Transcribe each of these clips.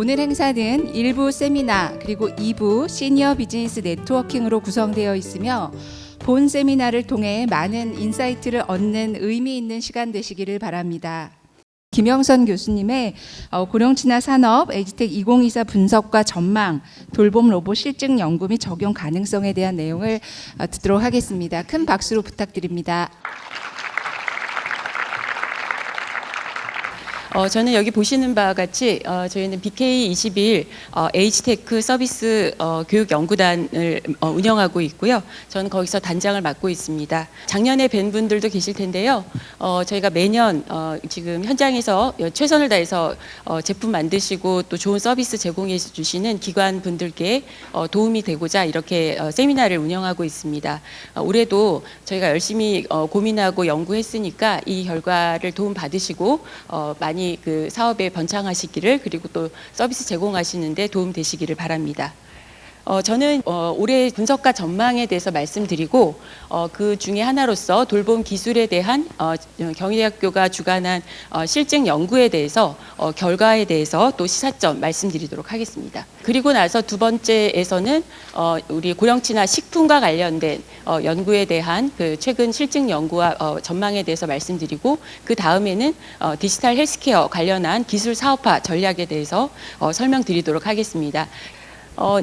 오늘 행사는 1부 세미나 그리고 2부 시니어 비즈니스 네트워킹으로 구성되어 있으며 본 세미나를 통해 많은 인사이트를 얻는 의미 있는 시간 되시기를 바랍니다. 김영선 교수님의 고령친화 산업 에이지텍 2024 분석과 전망, 돌봄 로봇 실증 연구 및 적용 가능성에 대한 내용을 듣도록 하겠습니다. 큰 박수로 부탁드립니다. 저는 여기 보시는 바와 같이 저희는 BK21 에이지테크 서비스 교육연구단을 운영하고 있고요. 저는 거기서 단장을 맡고 있습니다. 작년에 뵌 분들도 계실 텐데요. 저희가 매년 지금 현장에서 최선을 다해서 제품 만드시고 또 좋은 서비스 제공해 주시는 기관 분들께 도움이 되고자 이렇게 세미나를 운영하고 있습니다. 올해도 저희가 열심히 고민하고 연구했으니까 이 결과를 도움 받으시고 많이 그 사업에 번창하시기를 그리고 또 서비스 제공하시는데 도움 되시기를 바랍니다. 저는 올해 분석과 전망에 대해서 말씀드리고 그 중에 하나로서 돌봄 기술에 대한 경희대학교가 주관한 실증 연구에 대해서 결과에 대해서 또 시사점 말씀드리도록 하겠습니다. 그리고 나서 두 번째에서는 우리 고령친화 식품과 관련된 연구에 대한 그 최근 실증 연구와 전망에 대해서 말씀드리고 그 다음에는 디지털 헬스케어 관련한 기술 사업화 전략에 대해서 설명드리도록 하겠습니다.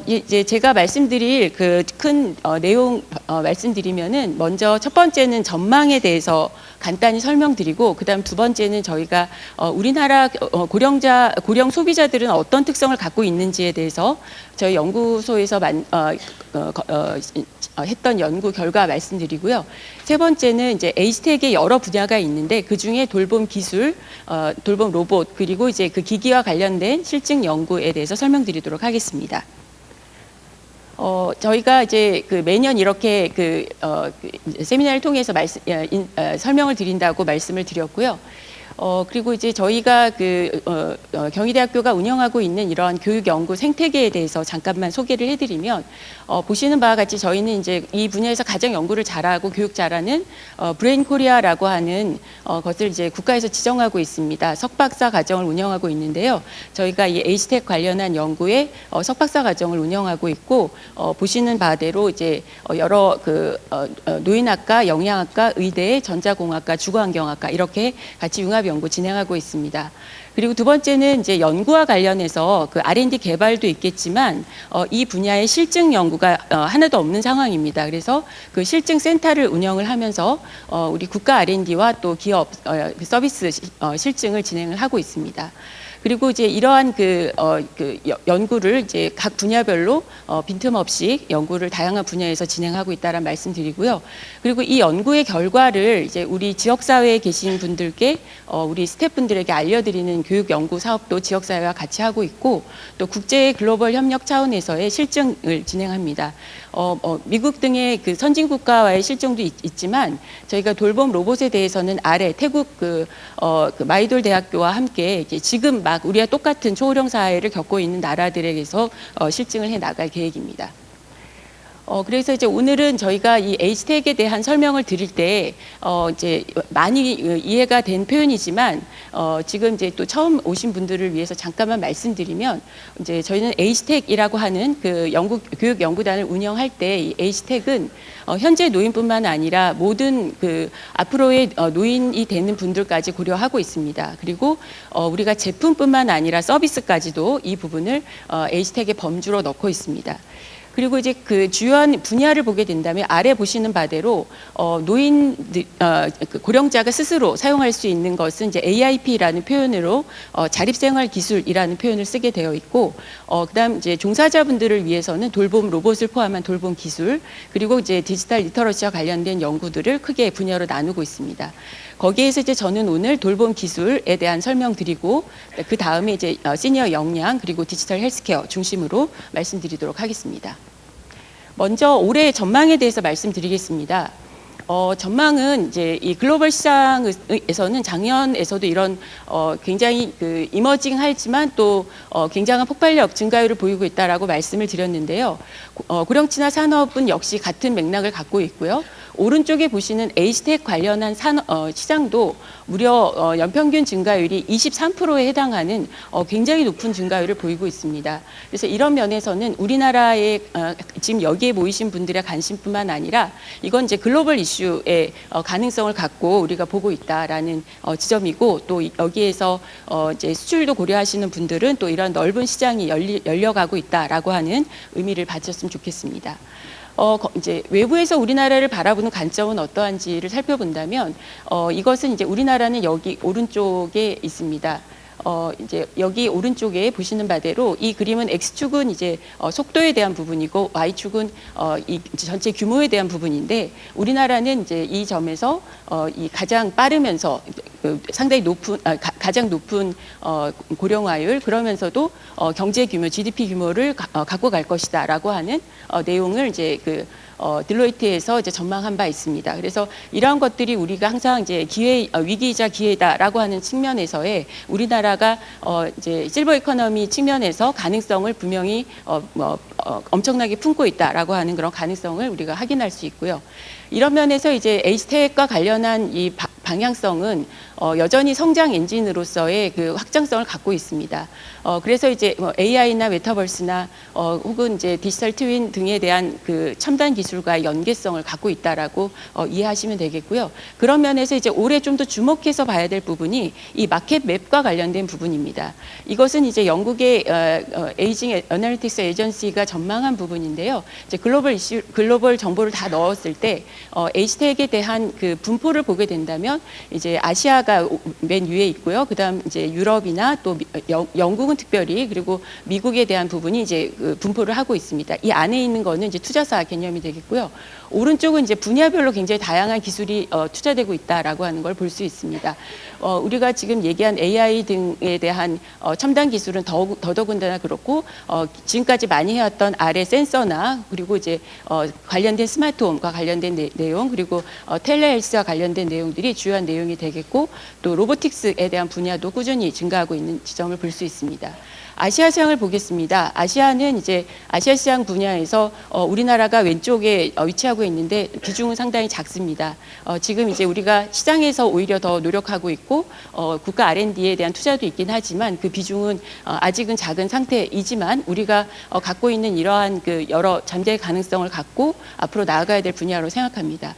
이제 제가 말씀드릴 그 큰 내용 말씀드리면은 먼저 첫 번째는 전망에 대해서 간단히 설명드리고 그다음 두 번째는 저희가 우리나라 고령 소비자들은 어떤 특성을 갖고 있는지에 대해서 저희 연구소에서 했던 연구 결과 말씀드리고요. 세 번째는 이제 에이지텍의 여러 분야가 있는데 그 중에 돌봄 기술, 돌봄 로봇 그리고 이제 그 기기와 관련된 실증 연구에 대해서 설명드리도록 하겠습니다. 저희가 이제 그 매년 이렇게 세미나를 통해서 설명을 드린다고 말씀을 드렸고요. 그리고 이제 저희가 경희대학교가 운영하고 있는 이러한 교육 연구 생태계에 대해서 잠깐만 소개를 해드리면 보시는 바와 같이 저희는 이제 이 분야에서 가장 연구를 잘하고 교육 잘하는 브레인 코리아라고 하는 것을 이제 국가에서 지정하고 있습니다. 석박사 과정을 운영하고 있는데요. 저희가 이 에이지텍 관련한 연구에 석박사 과정을 운영하고 있고 보시는 바대로 이제 여러 노인학과, 영양학과, 의대, 전자공학과, 주거환경학과 이렇게 같이 융합 연구 진행하고 있습니다. 그리고 두 번째는 이제 연구와 관련해서 그 R&D 개발도 있겠지만 이 분야의 실증 연구가 하나도 없는 상황입니다. 그래서 그 실증 센터를 운영을 하면서 우리 국가 R&D와 또 기업 서비스 실증을 진행을 하고 있습니다. 그리고 이제 이러한 연구를 이제 각 분야별로 빈틈없이 연구를 다양한 분야에서 진행하고 있다는 말씀드리고요. 그리고 이 연구의 결과를 이제 우리 지역사회에 계신 분들께 우리 스태프분들에게 알려드리는 교육 연구 사업도 지역사회와 같이 하고 있고 또 국제 글로벌 협력 차원에서의 실증을 진행합니다. 미국 등의 그 선진 국가와의 실증도 있지만 저희가 돌봄 로봇에 대해서는 태국 마이돌 대학교와 함께 이제 지금 막 우리와 똑같은 초호령 사회를 겪고 있는 나라들에게서 실증을 해 나갈 계획입니다. 그래서 이제 오늘은 저희가 이 에이지텍에 대한 설명을 드릴 때 이제 많이 이해가 된 표현이지만 지금 이제 또 처음 오신 분들을 위해서 잠깐만 말씀드리면 이제 저희는 에이지텍이라고 하는 그 교육 연구단을 운영할 때 이 에이지텍은 현재 노인뿐만 아니라 모든 그 앞으로의 노인이 되는 분들까지 고려하고 있습니다. 그리고 우리가 제품뿐만 아니라 서비스까지도 이 부분을 에이지텍의 범주로 넣고 있습니다. 그리고 이제 그 주요한 분야를 보게 된다면 아래 보시는 바대로 고령자가 스스로 사용할 수 있는 것은 이제 AIP라는 표현으로 자립생활 기술이라는 표현을 쓰게 되어 있고 그다음 이제 종사자분들을 위해서는 돌봄 로봇을 포함한 돌봄 기술 그리고 이제 디지털 리터러시와 관련된 연구들을 크게 분야로 나누고 있습니다. 거기에서 이제 저는 오늘 돌봄 기술에 대한 설명드리고 그 다음에 이제 시니어 역량 그리고 디지털 헬스케어 중심으로 말씀드리도록 하겠습니다. 먼저 올해 전망에 대해서 말씀드리겠습니다. 전망은 이제 이 글로벌 시장에서는 작년에서도 이런 굉장히 그 이머징하지만 또 굉장한 폭발력 증가율을 보이고 있다라고 말씀을 드렸는데요. 고령친화 산업은 역시 같은 맥락을 갖고 있고요. 오른쪽에 보시는 에이스텍 관련한 시장도 무려 연평균 증가율이 23%에 해당하는 굉장히 높은 증가율을 보이고 있습니다. 그래서 이런 면에서는 우리나라의 지금 여기에 모이신 분들의 관심뿐만 아니라 이건 이제 글로벌 이슈의 가능성을 갖고 우리가 보고 있다라는 지점이고, 또 여기에서 이제 수출도 고려하시는 분들은 또 이런 넓은 시장이 열려가고 있다라고 하는 의미를 받으셨으면 좋겠습니다. 이제 외부에서 우리나라를 바라보는 관점은 어떠한지를 살펴본다면, 이것은 이제 우리나라는 여기 오른쪽에 있습니다. 이제 여기 오른쪽에 보시는 바대로 이 그림은 X축은 이제 속도에 대한 부분이고 Y축은 이 전체 규모에 대한 부분인데, 우리나라는 이제 이 점에서 이 가장 빠르면서 상당히 높은 가장 높은 고령화율, 그러면서도 경제 규모, GDP 규모를 갖고 갈 것이다라고 하는 내용을 이제 딜로이트에서 이제 전망한 바 있습니다. 그래서 이러한 것들이 우리가 항상 이제 위기이자 기회다라고 하는 측면에서의 우리나라가 이제 실버 이코노미 측면에서 가능성을 분명히 엄청나게 품고 있다라고 하는 그런 가능성을 우리가 확인할 수 있고요. 이런 면에서 이제 에이스텍과 관련한 이 방향성은 여전히 성장 엔진으로서의 그 확장성을 갖고 있습니다. 그래서 이제 AI나 메타버스나 혹은 이제 디지털 트윈 등에 대한 그 첨단 기술과의 연계성을 갖고 있다라고 이해하시면 되겠고요. 그런 면에서 이제 올해 좀 더 주목해서 봐야 될 부분이 이 마켓 맵과 관련된 부분입니다. 이것은 이제 영국의 에이징 애널리틱스 에이전시가 전망한 부분인데요. 이제 글로벌 정보를 다 넣었을 때 에이스텍에 대한 그 분포를 보게 된다면 이제 아시아가 맨 위에 있고요. 그다음 이제 유럽이나 또 영국은 특별히, 그리고 미국에 대한 부분이 이제 분포를 하고 있습니다. 이 안에 있는 거는 이제 투자사 개념이 되겠고요. 오른쪽은 이제 분야별로 굉장히 다양한 기술이 투자되고 있다라고 하는 걸 볼 수 있습니다. 우리가 지금 얘기한 AI 등에 대한 첨단 기술은 더더군다나 그렇고, 지금까지 많이 해왔던 RF 센서나 그리고 이제 관련된 스마트홈과 관련된 내용, 그리고 텔레헬스와 관련된 내용들이 주요한 내용이 되겠고, 또 로보틱스에 대한 분야도 꾸준히 증가하고 있는 지점을 볼 수 있습니다. 아시아 시장을 보겠습니다. 아시아는 이제 아시아 시장 분야에서 우리나라가 왼쪽에 위치하고 있는데 비중은 상당히 작습니다. 지금 이제 우리가 시장에서 오히려 더 노력하고 있고 국가 R&D에 대한 투자도 있긴 하지만 그 비중은 아직은 작은 상태이지만, 우리가 갖고 있는 이러한 그 여러 잠재 가능성을 갖고 앞으로 나아가야 될 분야로 생각합니다.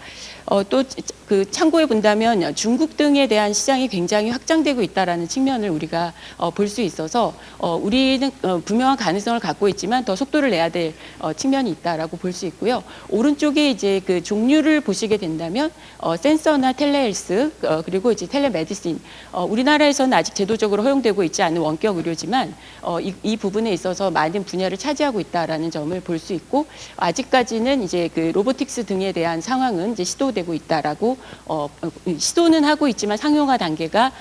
또 그 참고해 본다면 중국 등에 대한 시장이 굉장히 확장되고 있다라는 측면을 우리가 볼 수 있어서 우리는 분명한 가능성을 갖고 있지만 더 속도를 내야 될 측면이 있다라고 볼 수 있고요. 오른쪽에 이제 그 종류를 보시게 된다면 센서나 텔레헬스, 그리고 이제 텔레메디신, 우리나라에서는 아직 제도적으로 허용되고 있지 않은 원격 의료지만 이 부분에 있어서 많은 분야를 차지하고 있다라는 점을 볼 수 있고, 아직까지는 이제 그 로보틱스 등에 대한 상황은 이제 시도되고 있다라고 시도는 하고 있지만 상용화 단계가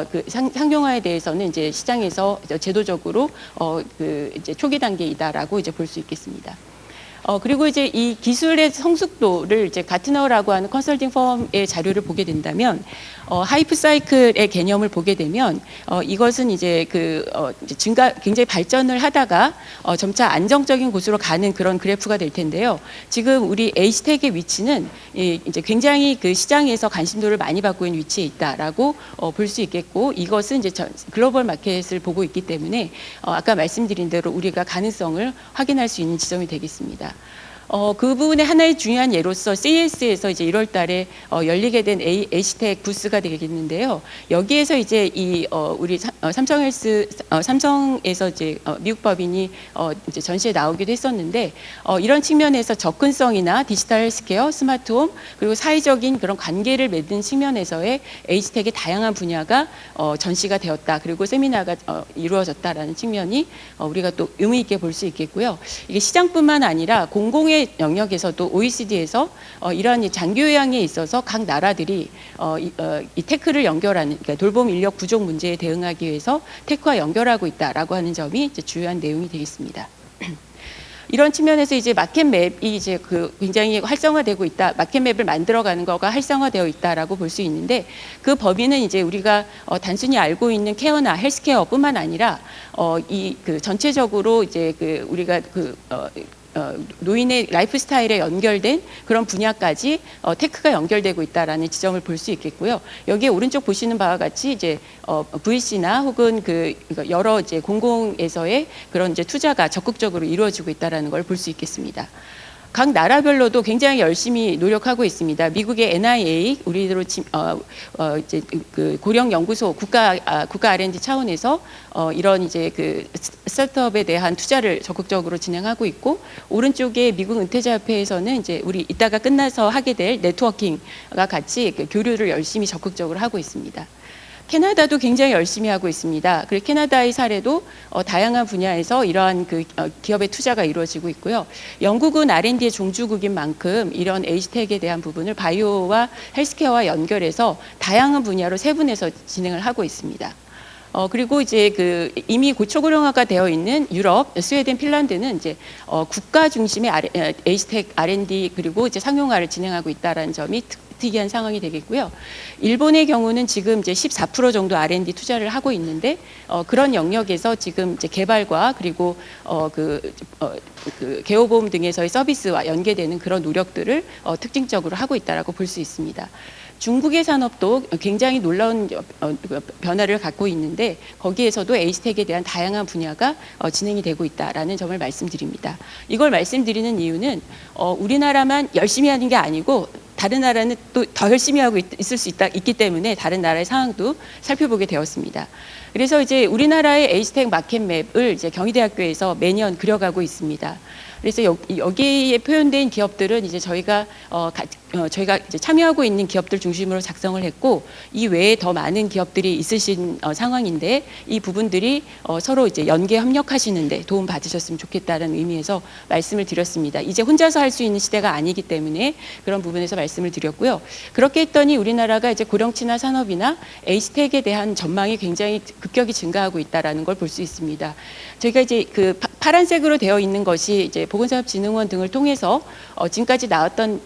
그 상용화에 대해서는 이제 시장에서 제도적으로 그 이제 초기 단계이다라고 이제 볼 수 있겠습니다. 그리고 이제 이 기술의 성숙도를 이제 가트너라고 하는 컨설팅 펌의 자료를 보게 된다면, 하이프 사이클의 개념을 보게 되면, 이것은 이제 이제 굉장히 발전을 하다가 점차 안정적인 곳으로 가는 그런 그래프가 될 텐데요. 지금 우리 에이스텍의 위치는 이제 굉장히 그 시장에서 관심도를 많이 받고 있는 위치에 있다라고 볼 수 있겠고, 이것은 이제 글로벌 마켓을 보고 있기 때문에 아까 말씀드린 대로 우리가 가능성을 확인할 수 있는 지점이 되겠습니다. 그 부분의 하나의 중요한 예로서 CES에서 이제 1월 달에 열리게 된 에이스텍 부스가 되겠는데요. 여기에서 이제 우리 삼성에서 이제 미국 법인이 이제 전시에 나오기도 했었는데, 이런 측면에서 접근성이나 디지털 헬스케어, 스마트홈, 그리고 사회적인 그런 관계를 맺는 측면에서의 에이스텍의 다양한 분야가 전시가 되었다. 그리고 세미나가 이루어졌다라는 측면이 우리가 또 의미 있게 볼 수 있겠고요. 이게 시장뿐만 아니라 공공의 영역에서도 OECD에서 이러한 장기 요양에 있어서 각 나라들이 이 테크를 연결하는, 그러니까 돌봄 인력 부족 문제에 대응하기 위해서 테크와 연결하고 있다라고 하는 점이 이제 주요한 내용이 되겠습니다. 이런 측면에서 이제 마켓맵이 이제 굉장히 활성화되고 있다, 마켓맵을 만들어가는 거가 활성화되어 있다라고 볼 수 있는데, 그 범위는 이제 우리가 단순히 알고 있는 케어나 헬스케어뿐만 아니라 전체적으로 이제 우리가 노인의 라이프 스타일에 연결된 그런 분야까지 테크가 연결되고 있다라는 지점을 볼 수 있겠고요. 여기에 오른쪽 보시는 바와 같이 이제 VC나 혹은 여러 이제 공공에서의 그런 이제 투자가 적극적으로 이루어지고 있다라는 걸 볼 수 있겠습니다. 각 나라별로도 굉장히 열심히 노력하고 있습니다. 미국의 NIA, 우리로 이제 그 고령 연구소 국가 R&D 차원에서 이런 이제 그 스타트업에 대한 투자를 적극적으로 진행하고 있고, 오른쪽에 미국 은퇴자협회에서는 이제 우리 이따가 끝나서 하게 될 네트워킹과 같이 그 교류를 열심히 적극적으로 하고 있습니다. 캐나다도 굉장히 열심히 하고 있습니다. 그리고 캐나다의 사례도 다양한 분야에서 이러한 그 기업의 투자가 이루어지고 있고요. 영국은 R&D의 종주국인 만큼 이런 에이지텍에 대한 부분을 바이오와 헬스케어와 연결해서 다양한 분야로 세분해서 진행을 하고 있습니다. 그리고 이제 그 이미 고초고령화가 되어 있는 유럽, 스웨덴, 핀란드는 이제 국가 중심의 에이지텍 R&D 그리고 이제 상용화를 진행하고 있다라는 점이 특이한 상황이 되겠고요. 일본의 경우는 지금 이제 14% 정도 R&D 투자를 하고 있는데 그런 영역에서 지금 이제 개발과 그리고 그 개호보험 등에서의 서비스와 연계되는 그런 노력들을 특징적으로 하고 있다라고 볼 수 있습니다. 중국의 산업도 굉장히 놀라운 변화를 갖고 있는데 거기에서도 에이지텍에 대한 다양한 분야가 진행이 되고 있다라는 점을 말씀드립니다. 이걸 말씀드리는 이유는 우리나라만 열심히 하는 게 아니고 다른 나라는 또 더 열심히 하고 있을 수 있기 때문에 다른 나라의 상황도 살펴보게 되었습니다. 그래서 이제 우리나라의 에이지텍 마켓맵을 이제 경희대학교에서 매년 그려가고 있습니다. 그래서 여기에 표현된 기업들은 이제 저희가 이제 참여하고 있는 기업들 중심으로 작성을 했고, 이 외에 더 많은 기업들이 있으신 상황인데 이 부분들이 서로 이제 연계 협력하시는데 도움 받으셨으면 좋겠다는 의미에서 말씀을 드렸습니다. 이제 혼자서 할 수 있는 시대가 아니기 때문에 그런 부분에서 말씀을 드렸고요. 그렇게 했더니 우리나라가 이제 고령친화 산업이나 에이지텍에 대한 전망이 굉장히 급격히 증가하고 있다라는 걸 볼 수 있습니다. 저희가 이제 그 파란색으로 되어 있는 것이 이제 보건산업진흥원 등을 통해서 지금까지 나왔던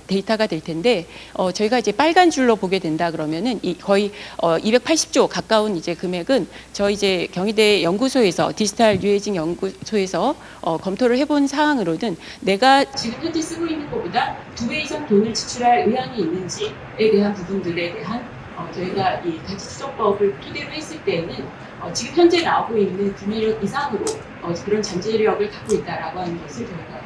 데이터가 될 텐데, 저희가 이제 빨간 줄로 보게 된다 그러면은 거의 280조 가까운 이제 금액은 저희 이제 경희대 연구소에서 디지털 뉴에이징 연구소에서 검토를 해본 사항으로는 내가 지금 현재 쓰고 있는 것보다 2배 이상 돈을 지출할 의향이 있는지에 대한 부분들에 대한 저희가 이 가치추적법을 토대로 했을 때에는 지금 현재 나오고 있는 구매력 이상으로 그런 잠재력을 갖고 있다라고 하는 것을 저희가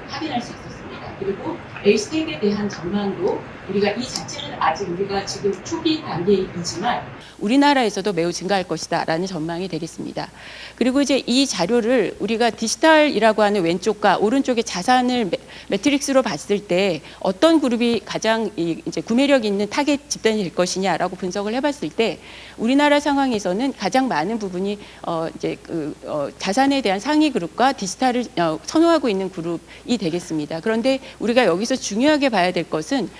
확인할 수 있었습니다. 그리고 에이지텍에 대한 전망도 우리가 이 자체는 아직 우리가 지금 초기 단계이지만 우리나라에서도 매우 증가할 것이다라는 전망이 되겠습니다. 그리고 이제 이 자료를 우리가 디지털이라고 하는 왼쪽과 오른쪽의 자산을 매트릭스로 봤을 때 어떤 그룹이 가장 이제 구매력 있는 타겟 집단이 될 것이냐라고 분석을 해봤을 때 우리나라 상황에서는 가장 많은 부분이 이제 자산에 대한 상위 그룹과 디지털을 선호하고 있는 그룹이 되겠습니다. 그런데 우리가 여기서 중요하게 봐야 될 것은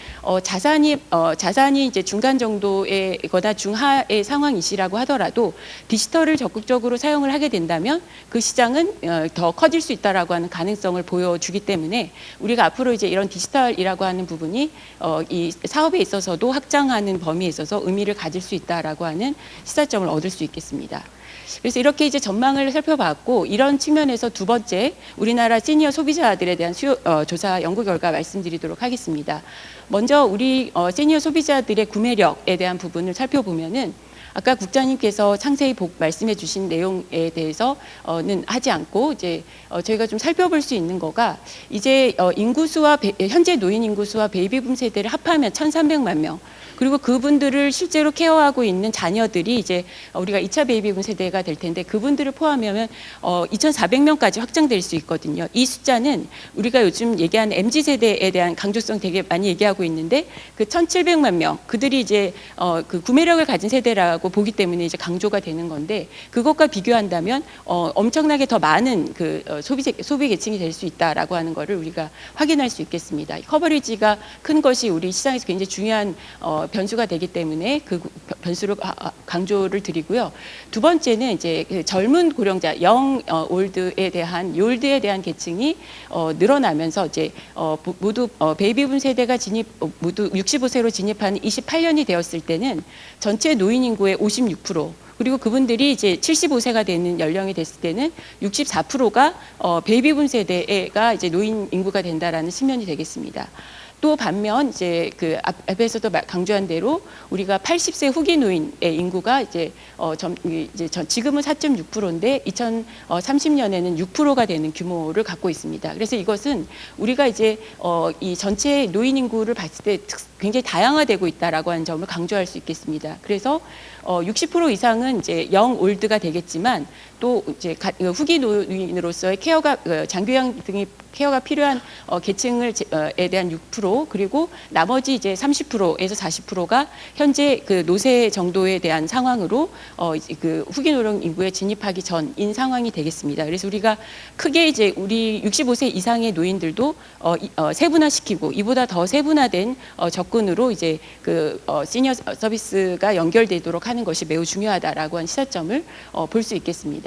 자산이 이제 중간 정도의거나 중하의 상황이시라고 하더라도 디지털을 적극적으로 사용을 하게 된다면 그 시장은 더 커질 수 있다라고 하는 가능성을 보여주기 때문에 우리가 앞으로 이제 이런 디지털이라고 하는 부분이 이 사업에 있어서도 확장하는 범위에 있어서 의미를 가질 수 있다라고 하는 시사점을 얻을 수 있겠습니다. 그래서 이렇게 이제 전망을 살펴봤고, 이런 측면에서 두 번째 우리나라 시니어 소비자들에 대한 조사 연구 결과 말씀드리도록 하겠습니다. 먼저 우리 시니어 소비자들의 구매력에 대한 부분을 살펴보면은 아까 국장님께서 상세히 말씀해 주신 내용에 대해서는 하지 않고 이제 저희가 좀 살펴볼 수 있는 거가 이제 인구수와 현재 노인 인구수와 베이비붐 세대를 합하면 1,300만 명, 그리고 그분들을 실제로 케어하고 있는 자녀들이 이제 우리가 2차 베이비붐 세대가 될 텐데 그분들을 포함하면 2,400명까지 확장될 수 있거든요. 이 숫자는 우리가 요즘 얘기하는 MZ 세대에 대한 강조성 되게 많이 얘기하고 있는데 그 1,700만 명, 그들이 이제 그 구매력을 가진 세대라고 보기 때문에 이제 강조가 되는 건데, 그것과 비교한다면 엄청나게 더 많은 그 소비 계층이 될 수 있다라고 하는 거를 우리가 확인할 수 있겠습니다. 커버리지가 큰 것이 우리 시장에서 굉장히 중요한 변수가 되기 때문에 그 변수를 강조를 드리고요. 두 번째는 이제 젊은 고령자, 올드에 대한 계층이 늘어나면서 이제 모두 베이비붐 세대가 모두 65세로 진입하는 28년이 되었을 때는 전체 노인 인구의 56%, 그리고 그분들이 이제 75세가 되는 연령이 됐을 때는 64%가 베이비붐 세대가 이제 노인 인구가 된다라는 측면이 되겠습니다. 또 반면 이제 그 앞에서도 강조한 대로 우리가 80세 후기 노인의 인구가 이제 지금은 4.6%인데 2030년에는 6%가 되는 규모를 갖고 있습니다. 그래서 이것은 우리가 이제 이 전체 노인 인구를 봤을 때 굉장히 다양화되고 있다라고 하는 점을 강조할 수 있겠습니다. 그래서 60% 이상은 이제 영 올드가 되겠지만 또 이제 후기 노인으로서의 케어가 장교양 등의 케어가 필요한 계층에 대한 6% 그리고 나머지 이제 30%에서 40%가 현재 그 노쇠 정도에 대한 상황으로 그 후기 노령 인구에 진입하기 전인 상황이 되겠습니다. 그래서 우리가 크게 이제 우리 65세 이상의 노인들도 세분화시키고 이보다 더 세분화된 접근으로 이제 그 시니어 서비스가 연결되도록 하는 것이 매우 중요하다라고 하는 시사점을 볼 수 있겠습니다.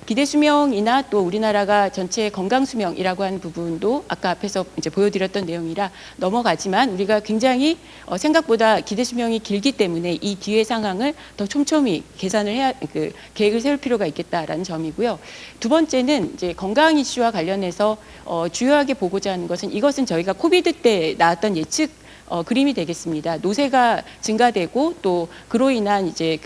기대 수명이나 또 우리나라가 전체 건강 수명이라고 하는 부분도 아까 앞에서 이제 보여드렸던 내용이라 넘어가지만 우리가 굉장히 생각보다 기대 수명이 길기 때문에 이 뒤의 상황을 더 촘촘히 계산을 해야 계획을 세울 필요가 있겠다라는 점이고요. 두 번째는 이제 건강 이슈와 관련해서 주요하게 보고자 하는 것은 이것은 저희가 코비드 때 나왔던 예측 그림이 되겠습니다. 노쇠가 증가되고 또 그로 인한 이제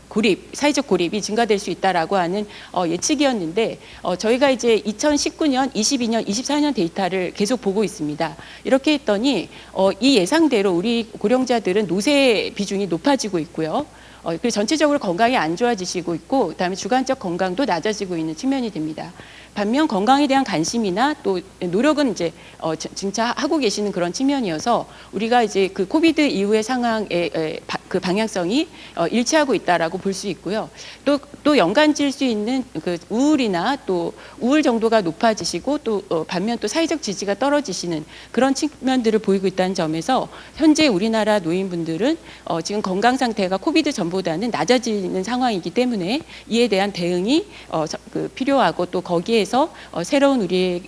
고립, 사회적 고립이 증가될 수 있다라고 하는 예측이었는데 저희가 이제 2019년, 22년, 24년 데이터를 계속 보고 있습니다. 이렇게 했더니 이 예상대로 우리 고령자들은 노쇠 비중이 높아지고 있고요. 그리고 전체적으로 건강이 안 좋아지시고 있고 그다음에 주관적 건강도 낮아지고 있는 측면이 됩니다. 반면 건강에 대한 관심이나 또 노력은 이제 증차하고 계시는 그런 측면이어서 우리가 이제 그 코비드 이후의 상황의 그 방향성이 일치하고 있다라고 볼 수 있고요. 또 연관질 수 있는 그 우울이나 또 우울 정도가 높아지시고 또 반면 또 사회적 지지가 떨어지시는 그런 측면들을 보이고 있다는 점에서 현재 우리나라 노인분들은 지금 건강 상태가 코비드 전보다는 낮아지는 상황이기 때문에 이에 대한 대응이 필요하고 또 거기에서 새로운 우리의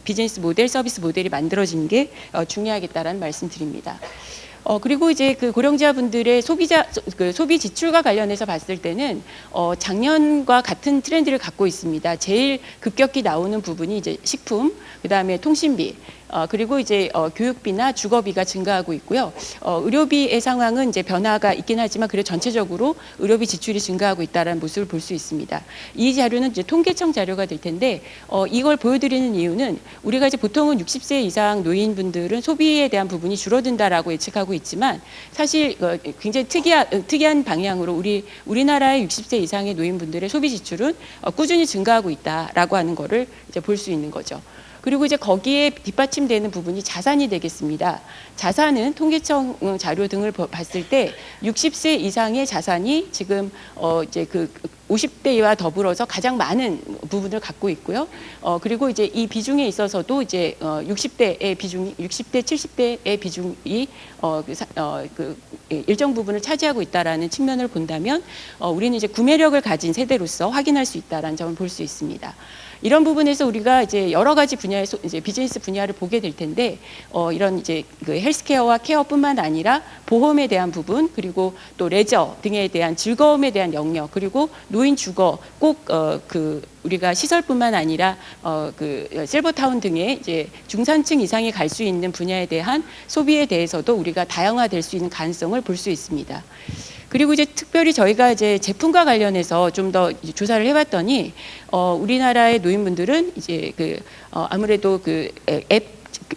비즈니스 모델, 서비스 모델이 만들어지는 게 중요하겠다라는 말씀드립니다. 그리고 이제 그 고령자분들의 소비 지출과 관련해서 봤을 때는 작년과 같은 트렌드를 갖고 있습니다. 제일 급격히 나오는 부분이 이제 식품, 그다음에 통신비, 그리고 이제 교육비나 주거비가 증가하고 있고요. 의료비의 상황은 이제 변화가 있긴 하지만 그래 전체적으로 의료비 지출이 증가하고 있다는 모습을 볼 수 있습니다. 이 자료는 이제 통계청 자료가 될 텐데 이걸 보여드리는 이유는 우리가 이제 보통은 60세 이상 노인분들은 소비에 대한 부분이 줄어든다라고 예측하고 있지만 사실 굉장히 특이한 방향으로 우리나라의 60세 이상의 노인분들의 소비 지출은 꾸준히 증가하고 있다라고 하는 거를 이제 볼 수 있는 거죠. 그리고 이제 거기에 뒷받침되는 부분이 자산이 되겠습니다. 자산은 통계청 자료 등을 봤을 때 60세 이상의 자산이 지금 이제 그 50대와 더불어서 가장 많은 부분을 갖고 있고요. 그리고 이제 이 비중에 있어서도 이제 60대, 70대의 비중이 일정 부분을 차지하고 있다라는 측면을 본다면 우리는 이제 구매력을 가진 세대로서 확인할 수 있다라는 점을 볼 수 있습니다. 이런 부분에서 우리가 이제 여러 가지 분야의 이제 비즈니스 분야를 보게 될 텐데 이런 이제 그 헬스케어와 케어뿐만 아니라 보험에 대한 부분 그리고 또 레저 등에 대한 즐거움에 대한 영역 그리고 노인 주거 꼭 우리가 시설뿐만 아니라 실버타운 등의 이제 중산층 이상이 갈 수 있는 분야에 대한 소비에 대해서도 우리가 다양화될 수 있는 가능성을 볼 수 있습니다. 그리고 이제 특별히 저희가 이제 제품과 관련해서 좀 더 조사를 해봤더니 우리나라의 노인분들은 이제 아무래도 앱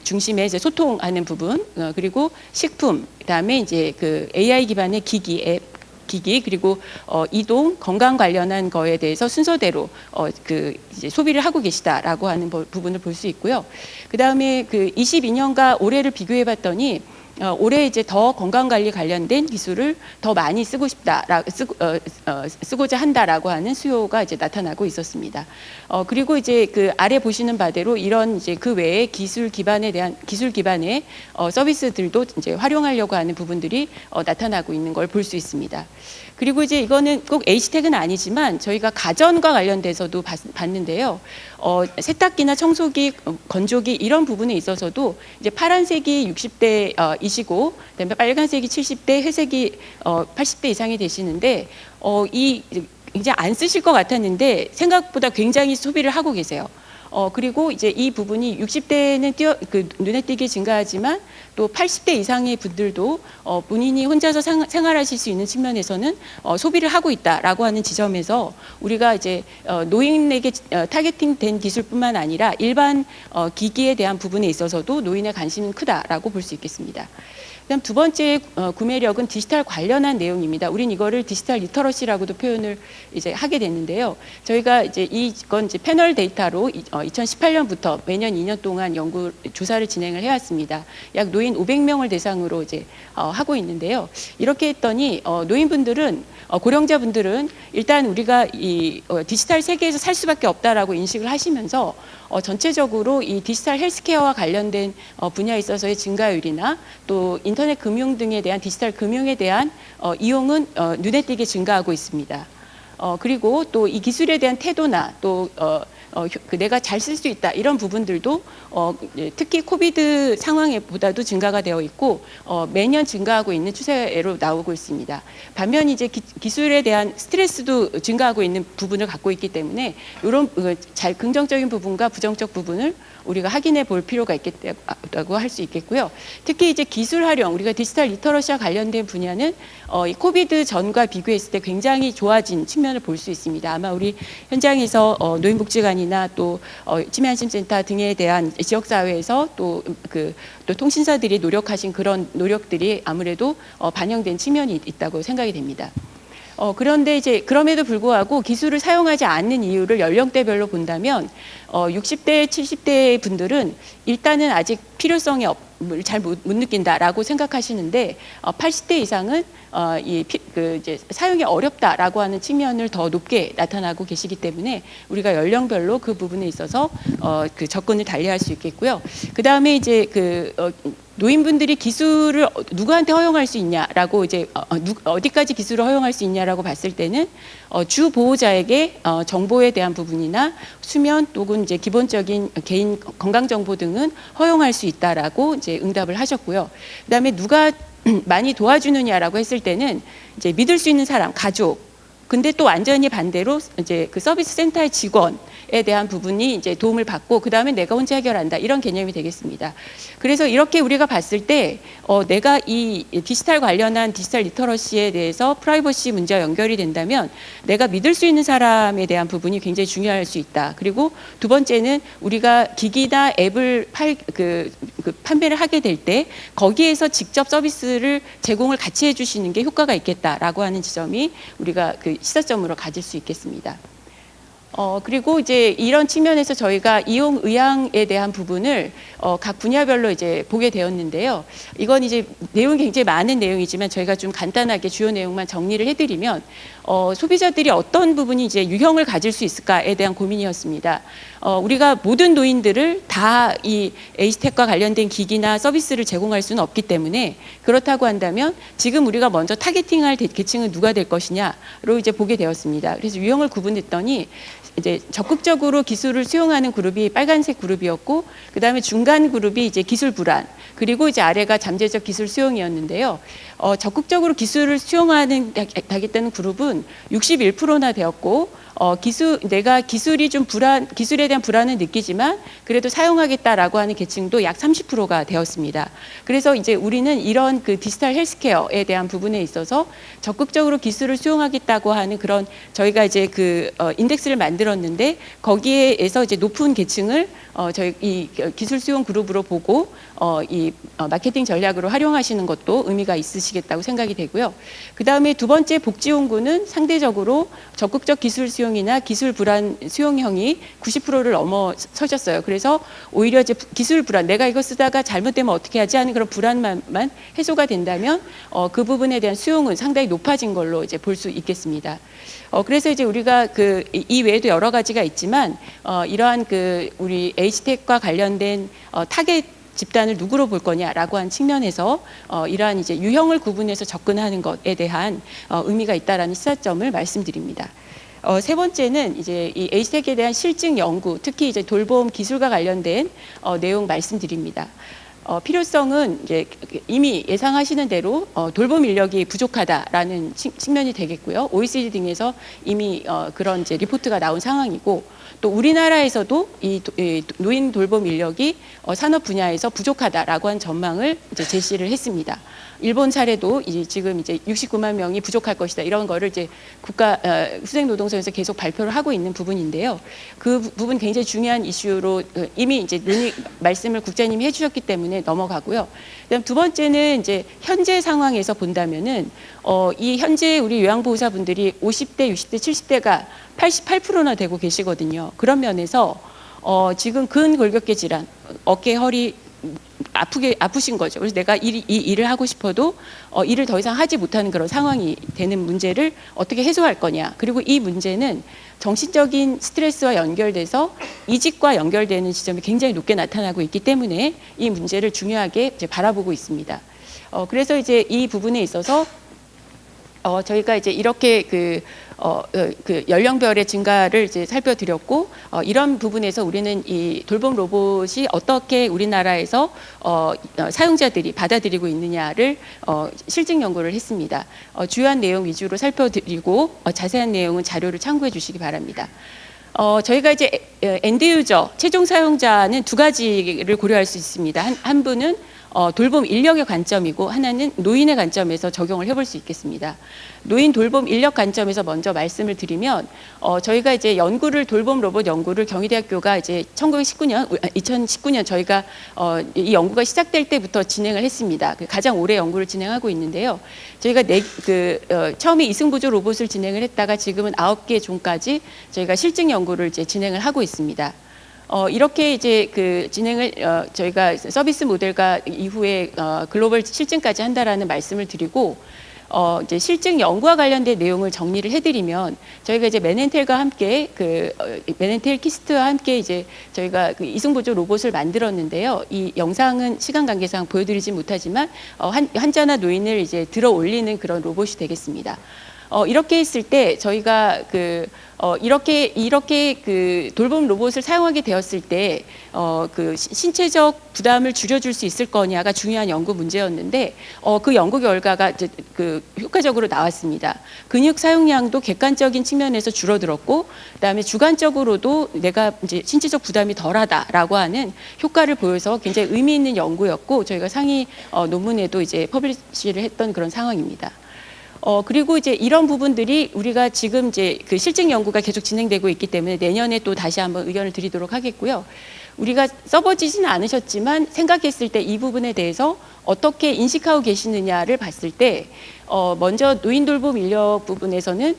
중심의 이제 소통하는 부분 그리고 식품 그다음에 이제 AI 기반의 기기 그리고 이동 건강 관련한 거에 대해서 순서대로 이제 소비를 하고 계시다라고 하는 부분을 볼 수 있고요. 그다음에 22년과 올해를 비교해 봤더니 올해 이제 더 건강 관리 관련된 기술을 더 많이 쓰고자 한다라고 하는 수요가 이제 나타나고 있었습니다. 그리고 이제 아래 보시는 바대로 이런 이제 그 외에 기술 기반의 서비스들도 이제 활용하려고 하는 부분들이 나타나고 있는 걸 볼 수 있습니다. 그리고 이제 이거는 꼭 H택은 아니지만 저희가 가전과 관련돼서도 봤는데요. 세탁기나 청소기, 건조기 이런 부분에 있어서도 이제 파란색이 20대, 계시고, 그다음에 빨간색이 70대, 회색이 80대 이상이 되시는데 이 굉장히 안 쓰실 것 같았는데 생각보다 굉장히 소비를 하고 계세요. 그리고 이제 이 부분이 60대는 눈에 띄게 증가하지만 또 80대 이상의 분들도 본인이 혼자서 생활하실 수 있는 측면에서는 소비를 하고 있다라고 하는 지점에서 우리가 이제 노인에게 타겟팅된 기술뿐만 아니라 일반 기기에 대한 부분에 있어서도 노인의 관심은 크다라고 볼 수 있겠습니다. 그다음 두 번째 구매력은 디지털 관련한 내용입니다. 우린 이거를 디지털 리터러시라고도 표현을 이제 하게 됐는데요. 저희가 이제 이건 이제 패널 데이터로 2018년부터 매년 2년 동안 연구 조사를 진행을 해왔습니다. 약 노인 500명을 대상으로 이제 하고 있는데요. 이렇게 했더니 노인분들은 고령자분들은 일단 우리가 이 디지털 세계에서 살 수밖에 없다라고 인식을 하시면서 전체적으로 이 디지털 헬스케어와 관련된 분야에 있어서의 증가율이나 또 인터넷 금융 등에 대한 디지털 금융에 대한 이용은 눈에 띄게 증가하고 있습니다. 그리고 또 이 기술에 대한 태도나 또 내가 잘 쓸 수 있다 이런 부분들도 특히 코비드 상황보다도 증가가 되어 있고 매년 증가하고 있는 추세로 나오고 있습니다. 반면 이제 기술에 대한 스트레스도 증가하고 있는 부분을 갖고 있기 때문에 이런 잘 긍정적인 부분과 부정적 부분을 우리가 확인해 볼 필요가 있겠다고 할 수 있겠고요. 특히 이제 기술 활용, 우리가 디지털 리터러시와 관련된 분야는 이 코비드 전과 비교했을 때 굉장히 좋아진 측면을 볼 수 있습니다. 아마 우리 현장에서 노인복지관이나 또 치매안심센터 등에 대한 지역사회에서 또 통신사들이 노력하신 그런 노력들이 아무래도 반영된 측면이 있다고 생각이 됩니다. 그런데 이제 그럼에도 불구하고 기술을 사용하지 않는 이유를 연령대별로 본다면 60대, 70대 분들은 일단은 아직 필요성이 잘 못 느낀다라고 생각하시는데 80대 이상은 이제 사용이 어렵다라고 하는 측면을 더 높게 나타나고 계시기 때문에 우리가 연령별로 그 부분에 있어서 그 접근을 달리할 수 있겠고요. 그 다음에 이제 노인분들이 기술을 누구한테 허용할 수 있냐라고 이제 어디까지 기술을 허용할 수 있냐라고 봤을 때는 주 보호자에게 정보에 대한 부분이나 수면 또는 이제 기본적인 개인 건강 정보 등은 허용할 수 있다라고 이제 응답을 하셨고요. 그다음에 누가 많이 도와주느냐라고 했을 때는 이제 믿을 수 있는 사람, 가족. 근데 또 완전히 반대로 이제 그 서비스 센터의 직원에 대한 부분이 이제 도움을 받고 그 다음에 내가 혼자 해결한다 이런 개념이 되겠습니다. 그래서 이렇게 우리가 봤을 때 내가 이 디지털 관련한 디지털 리터러시에 대해서 프라이버시 문제와 연결이 된다면 내가 믿을 수 있는 사람에 대한 부분이 굉장히 중요할 수 있다. 그리고 두 번째는 우리가 기기나 앱을 판매를 하게 될 때 거기에서 직접 서비스를 제공을 같이 해주시는 게 효과가 있겠다라고 하는 지점이 우리가 시사점으로 가질 수 있겠습니다. 그리고 이제 이런 측면에서 저희가 이용 의향에 대한 부분을 각 분야별로 이제 보게 되었는데요. 이건 이제 내용이 굉장히 많은 내용이지만 저희가 좀 간단하게 주요 내용만 정리를 해드리면 소비자들이 어떤 부분이 이제 유형을 가질 수 있을까에 대한 고민이었습니다. 우리가 모든 노인들을 다 이 에이스텍과 관련된 기기나 서비스를 제공할 수는 없기 때문에 그렇다고 한다면 지금 우리가 먼저 타겟팅할 계층은 누가 될 것이냐로 이제 보게 되었습니다. 그래서 유형을 구분했더니 이제 적극적으로 기술을 수용하는 그룹이 빨간색 그룹이었고 그다음에 중간 그룹이 이제 기술 불안 그리고 이제 아래가 잠재적 기술 수용이었는데요. 적극적으로 기술을 수용하는 다겠다는 그룹은 61%나 되었고 내가 기술에 대한 불안을 느끼지만 그래도 사용하겠다라고 하는 계층도 약 30%가 되었습니다. 그래서 이제 우리는 이런 디지털 헬스케어에 대한 부분에 있어서 적극적으로 기술을 수용하겠다고 하는 그런 저희가 이제 인덱스를 만들었는데 거기에서 이제 높은 계층을 저희 이 기술 수용 그룹으로 보고 이 마케팅 전략으로 활용하시는 것도 의미가 있으시겠다고 생각이 되고요. 그 다음에 두 번째 복지용구는 상대적으로 적극적 기술 수용이나 기술 불안 수용형이 90%를 넘어서셨어요. 그래서 오히려 이제 기술 불안, 내가 이거 쓰다가 잘못되면 어떻게 하지 하는 그런 불안만 해소가 된다면 그 부분에 대한 수용은 상당히 높아진 걸로 이제 볼 수 있겠습니다. 그래서 이제 우리가 이 외에도 여러 가지가 있지만 이러한 우리 에이스텍과 관련된 타겟 집단을 누구로 볼 거냐라고 한 측면에서 이러한 이제 유형을 구분해서 접근하는 것에 대한 의미가 있다라는 시사점을 말씀드립니다. 세 번째는 이제 이 에이스텍에 대한 실증 연구, 특히 이제 돌봄 기술과 관련된 내용 말씀드립니다. 필요성은 이제 이미 예상하시는 대로 돌봄 인력이 부족하다라는 측면이 되겠고요. OECD 등에서 이미 그런 이제 리포트가 나온 상황이고, 또 우리나라에서도 이 노인 돌봄 인력이 산업 분야에서 부족하다라고 한 전망을 이제 제시를 했습니다. 일본 사례도 지금 이제 69만 명이 부족할 것이다, 이런 거를 이제 국가 후생노동성에서 계속 발표를 하고 있는 부분인데요. 그 부분 굉장히 중요한 이슈로 이미 이제 말씀을 국장님이 해주셨기 때문에 넘어가고요. 그다음 두 번째는 이제 현재 상황에서 본다면은 이 현재 우리 요양보호사분들이 50대, 60대, 70대가 88%나 되고 계시거든요. 그런 면에서 지금 근골격계 질환, 어깨, 허리 아프신 거죠. 그래서 내가 이 일을 하고 싶어도 일을 더 이상 하지 못하는 그런 상황이 되는 문제를 어떻게 해소할 거냐. 그리고 이 문제는 정신적인 스트레스와 연결돼서 이직과 연결되는 지점이 굉장히 높게 나타나고 있기 때문에 이 문제를 중요하게 이제 바라보고 있습니다. 그래서 이제 이 부분에 있어서 저희가 이제 이렇게 그 연령별의 증가를 이제 살펴드렸고, 이런 부분에서 우리는 이 돌봄 로봇이 어떻게 우리나라에서 사용자들이 받아들이고 있느냐를 실증 연구를 했습니다. 주요한 내용 위주로 살펴드리고 자세한 내용은 자료를 참고해 주시기 바랍니다. 저희가 이제 엔드 유저, 최종 사용자는 두 가지를 고려할 수 있습니다. 한 분은 돌봄 인력의 관점이고, 하나는 노인의 관점에서 적용을 해볼 수 있겠습니다. 노인 돌봄 인력 관점에서 먼저 말씀을 드리면, 저희가 이제 돌봄 로봇 연구를 경희대학교가 이제 2019년 저희가 이 연구가 시작될 때부터 진행을 했습니다. 가장 오래 연구를 진행하고 있는데요. 저희가 처음에 이승보조 로봇을 진행을 했다가 지금은 9개 종까지 저희가 실증 연구를 이제 진행을 하고 있습니다. 이렇게 이제 진행을 저희가 서비스 모델과 이후에 글로벌 실증까지 한다라는 말씀을 드리고, 이제 실증 연구와 관련된 내용을 정리를 해드리면, 저희가 이제 맨헨텔과 함께 맨헨텔 키스트와 함께 이제 저희가 이승보조 로봇을 만들었는데요. 이 영상은 시간 관계상 보여드리지 못하지만 환자나 노인을 이제 들어 올리는 그런 로봇이 되겠습니다. 이렇게 했을 때 저희가 이렇게 돌봄 로봇을 사용하게 되었을 때 신체적 부담을 줄여줄 수 있을 거냐가 중요한 연구 문제였는데, 그 연구 결과가 이제 효과적으로 나왔습니다. 근육 사용량도 객관적인 측면에서 줄어들었고, 그다음에 주관적으로도 내가 이제 신체적 부담이 덜하다라고 하는 효과를 보여서 굉장히 의미 있는 연구였고, 저희가 상위 논문에도 이제 퍼블리시를 했던 그런 상황입니다. 그리고 이제 이런 부분들이 우리가 지금 이제 실증 연구가 계속 진행되고 있기 때문에 내년에 또 다시 한번 의견을 드리도록 하겠고요. 우리가 써보지는 않으셨지만 생각했을 때 이 부분에 대해서 어떻게 인식하고 계시느냐를 봤을 때, 먼저 노인 돌봄 인력 부분에서는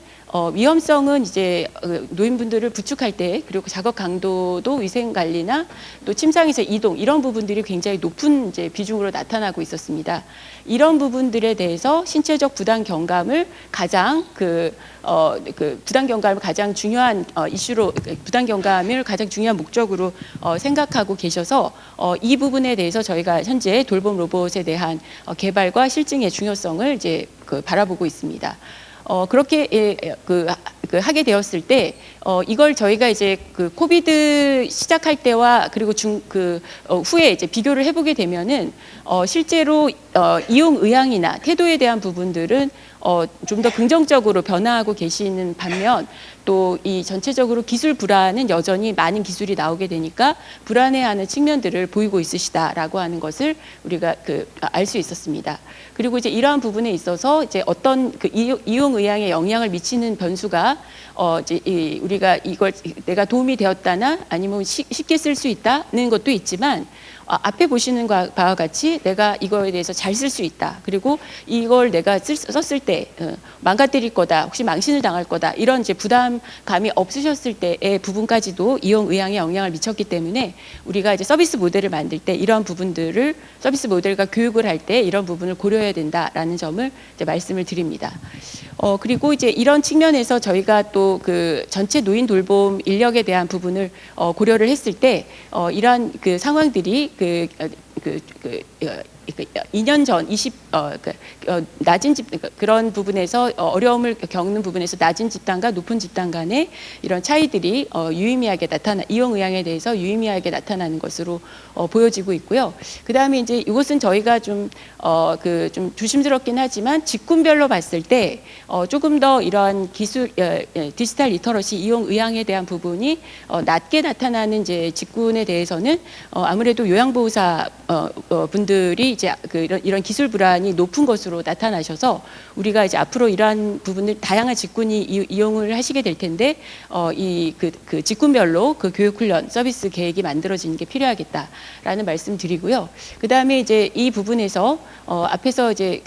위험성은 이제 노인분들을 부축할 때, 그리고 작업 강도도 위생 관리나 또 침상에서 이동, 이런 부분들이 굉장히 높은 이제 비중으로 나타나고 있었습니다. 이런 부분들에 대해서 신체적 부담 경감을 가장 부담 경감을 가장 중요한 이슈로, 부담 경감을 가장 중요한 목적으로 생각하고 계셔서 이 부분에 대해서 저희가 현재 돌봄 로봇에 대한 개발과 실증의 중요성을 이제 바라보고 있습니다. 그렇게 하게 되었을 때 이걸 저희가 이제 코비드 시작할 때와 그리고 후에 이제 비교를 해보게 되면은 실제로 이용 의향이나 태도에 대한 부분들은 좀 더 긍정적으로 변화하고 계시는 반면, 또 이 전체적으로 기술 불안은 여전히 많은 기술이 나오게 되니까 불안해하는 측면들을 보이고 있으시다라고 하는 것을 우리가 알 수 있었습니다. 그리고 이제 이러한 부분에 있어서 이제 어떤 이용 의향에 영향을 미치는 변수가 이제 우리가 이걸 내가 도움이 되었다나 아니면 쉽게 쓸 수 있다는 것도 있지만, 앞에 보시는 바와 같이 내가 이거에 대해서 잘 쓸 수 있다, 그리고 이걸 내가 썼을 때 망가뜨릴 거다, 혹시 망신을 당할 거다, 이런 이제 부담감이 없으셨을 때의 부분까지도 이용 의향에 영향을 미쳤기 때문에 우리가 이제 서비스 모델을 만들 때 이런 부분들을, 서비스 모델과 교육을 할 때 이런 부분을 고려해야 된다라는 점을 이제 말씀을 드립니다. 그리고 이제 이런 측면에서 저희가 또 전체 노인 돌봄 인력에 대한 부분을 고려를 했을 때 이러한 상황들이 2년 전 낮은 그런 부분에서 어려움을 겪는 부분에서 낮은 집단과 높은 집단 간의 이런 차이들이 유의미하게 이용 의향에 대해서 유의미하게 나타나는 것으로 보여지고 있고요. 그다음에 이제 이것은 저희가 좀 조심스럽긴 하지만 직군별로 봤을 때 조금 더 이러한 디지털 리터러시 이용 의향에 대한 부분이 낮게 나타나는 이제 직군에 대해서는 아무래도 요양보호사 분들이 이제 이런 기술 불안이 높은 것으로 나타나셔서 우리가 이제 앞으로 이러한 부분을 다양한 직군이 이용을 하시게 될 텐데 그 직군별로 그 교육 훈련 서비스 계획이 만들어지는 게 필요하겠다라는 말씀드리고요. 그다음에 이제 이 부분에서 앞에서 이제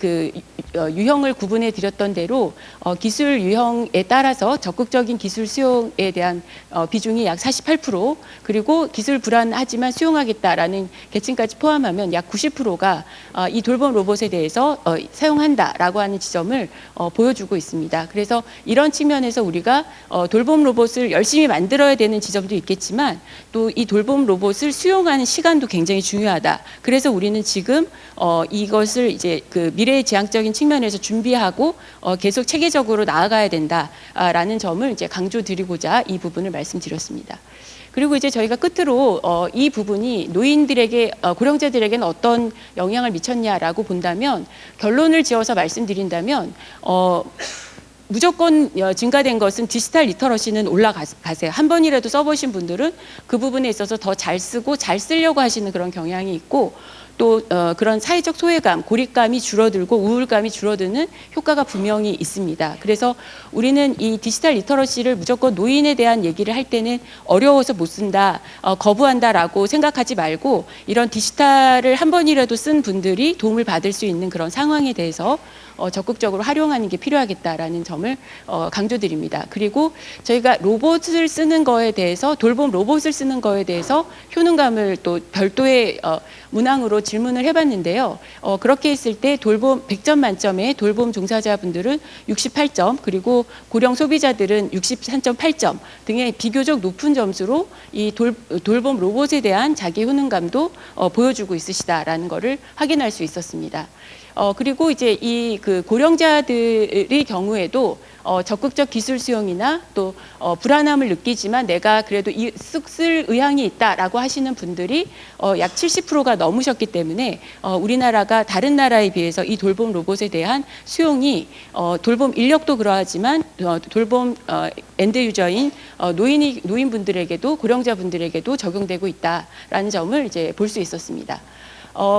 유형을 구분해 드렸던 대로 기술 유형에 따라서 적극적인 기술 수용에 대한 비중이 약 48% 그리고 기술 불안하지만 수용하겠다라는 계층까지 포함하면 약 90%가 이 돌봄 로봇에 대해서 사용한다라고 하는 지점을 보여주고 있습니다. 그래서 이런 측면에서 우리가 돌봄 로봇을 열심히 만들어야 되는 지점도 있겠지만 또 이 돌봄 로봇을 수용하는 시간도 굉장히 중요하다. 그래서 우리는 지금 이것을 이제 그 미래의 지향적인 측면에서 준비하고 계속 체계적으로 나아가야 된다라는 점을 이제 강조드리고자 이 부분을 말씀드렸습니다. 그리고 이제 저희가 끝으로 이 부분이 노인들에게 고령자들에게는 어떤 영향을 미쳤냐라고 본다면 결론을 지어서 말씀드린다면 무조건 증가된 것은 디지털 리터러시는 올라가세요. 한 번이라도 써보신 분들은 그 부분에 있어서 더 잘 쓰고 잘 쓰려고 하시는 그런 경향이 있고 또 그런 사회적 소외감, 고립감이 줄어들고 우울감이 줄어드는 효과가 분명히 있습니다. 그래서 우리는 이 디지털 리터러시를 무조건 노인에 대한 얘기를 할 때는 어려워서 못 쓴다, 거부한다라고 생각하지 말고 이런 디지털을 한 번이라도 쓴 분들이 도움을 받을 수 있는 그런 상황에 대해서 적극적으로 활용하는 게 필요하겠다라는 점을 강조드립니다. 그리고 저희가 로봇을 쓰는 거에 대해서 돌봄 로봇을 쓰는 거에 대해서 효능감을 또 별도의 문항으로 질문을 해봤는데요. 그렇게 했을 때 돌봄 100점 만점에 돌봄 종사자분들은 68점 그리고 고령 소비자들은 63.8점 등의 비교적 높은 점수로 이 돌봄 로봇에 대한 자기 효능감도 보여주고 있으시다라는 것을 확인할 수 있었습니다. 그리고 이제 이 고령자들의 경우에도 적극적 기술 수용이나 또 불안함을 느끼지만 내가 그래도 쓸 의향이 있다라고 하시는 분들이 약 70%가 넘으셨기 때문에 우리나라가 다른 나라에 비해서 이 돌봄 로봇에 대한 수용이 돌봄 인력도 그러하지만 돌봄 엔드 유저인 노인분들에게도 고령자분들에게도 적용되고 있다라는 점을 이제 볼 수 있었습니다.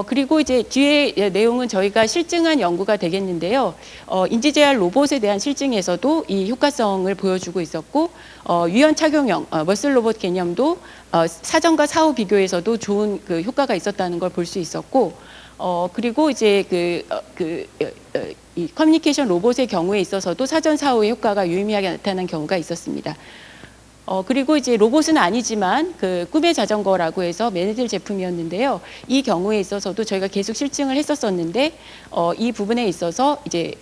그리고 이제 뒤에 내용은 저희가 실증한 연구가 되겠는데요. 인지재활 로봇에 대한 실증에서도 이 효과성을 보여주고 있었고, 유연 착용형 머슬 로봇 개념도 사전과 사후 비교에서도 좋은 그 효과가 있었다는 걸 볼 수 있었고, 그리고 이제 이 커뮤니케이션 로봇의 경우에 있어서도 사전 사후의 효과가 유의미하게 나타난 경우가 있었습니다. 그리고 이제 로봇은 아니지만 꿈의 자전거라고 해서 매니들 제품이었는데요. 이 경우에 있어서도 저희가 계속 실증을 했었었는데 이 부분에 있어서 이제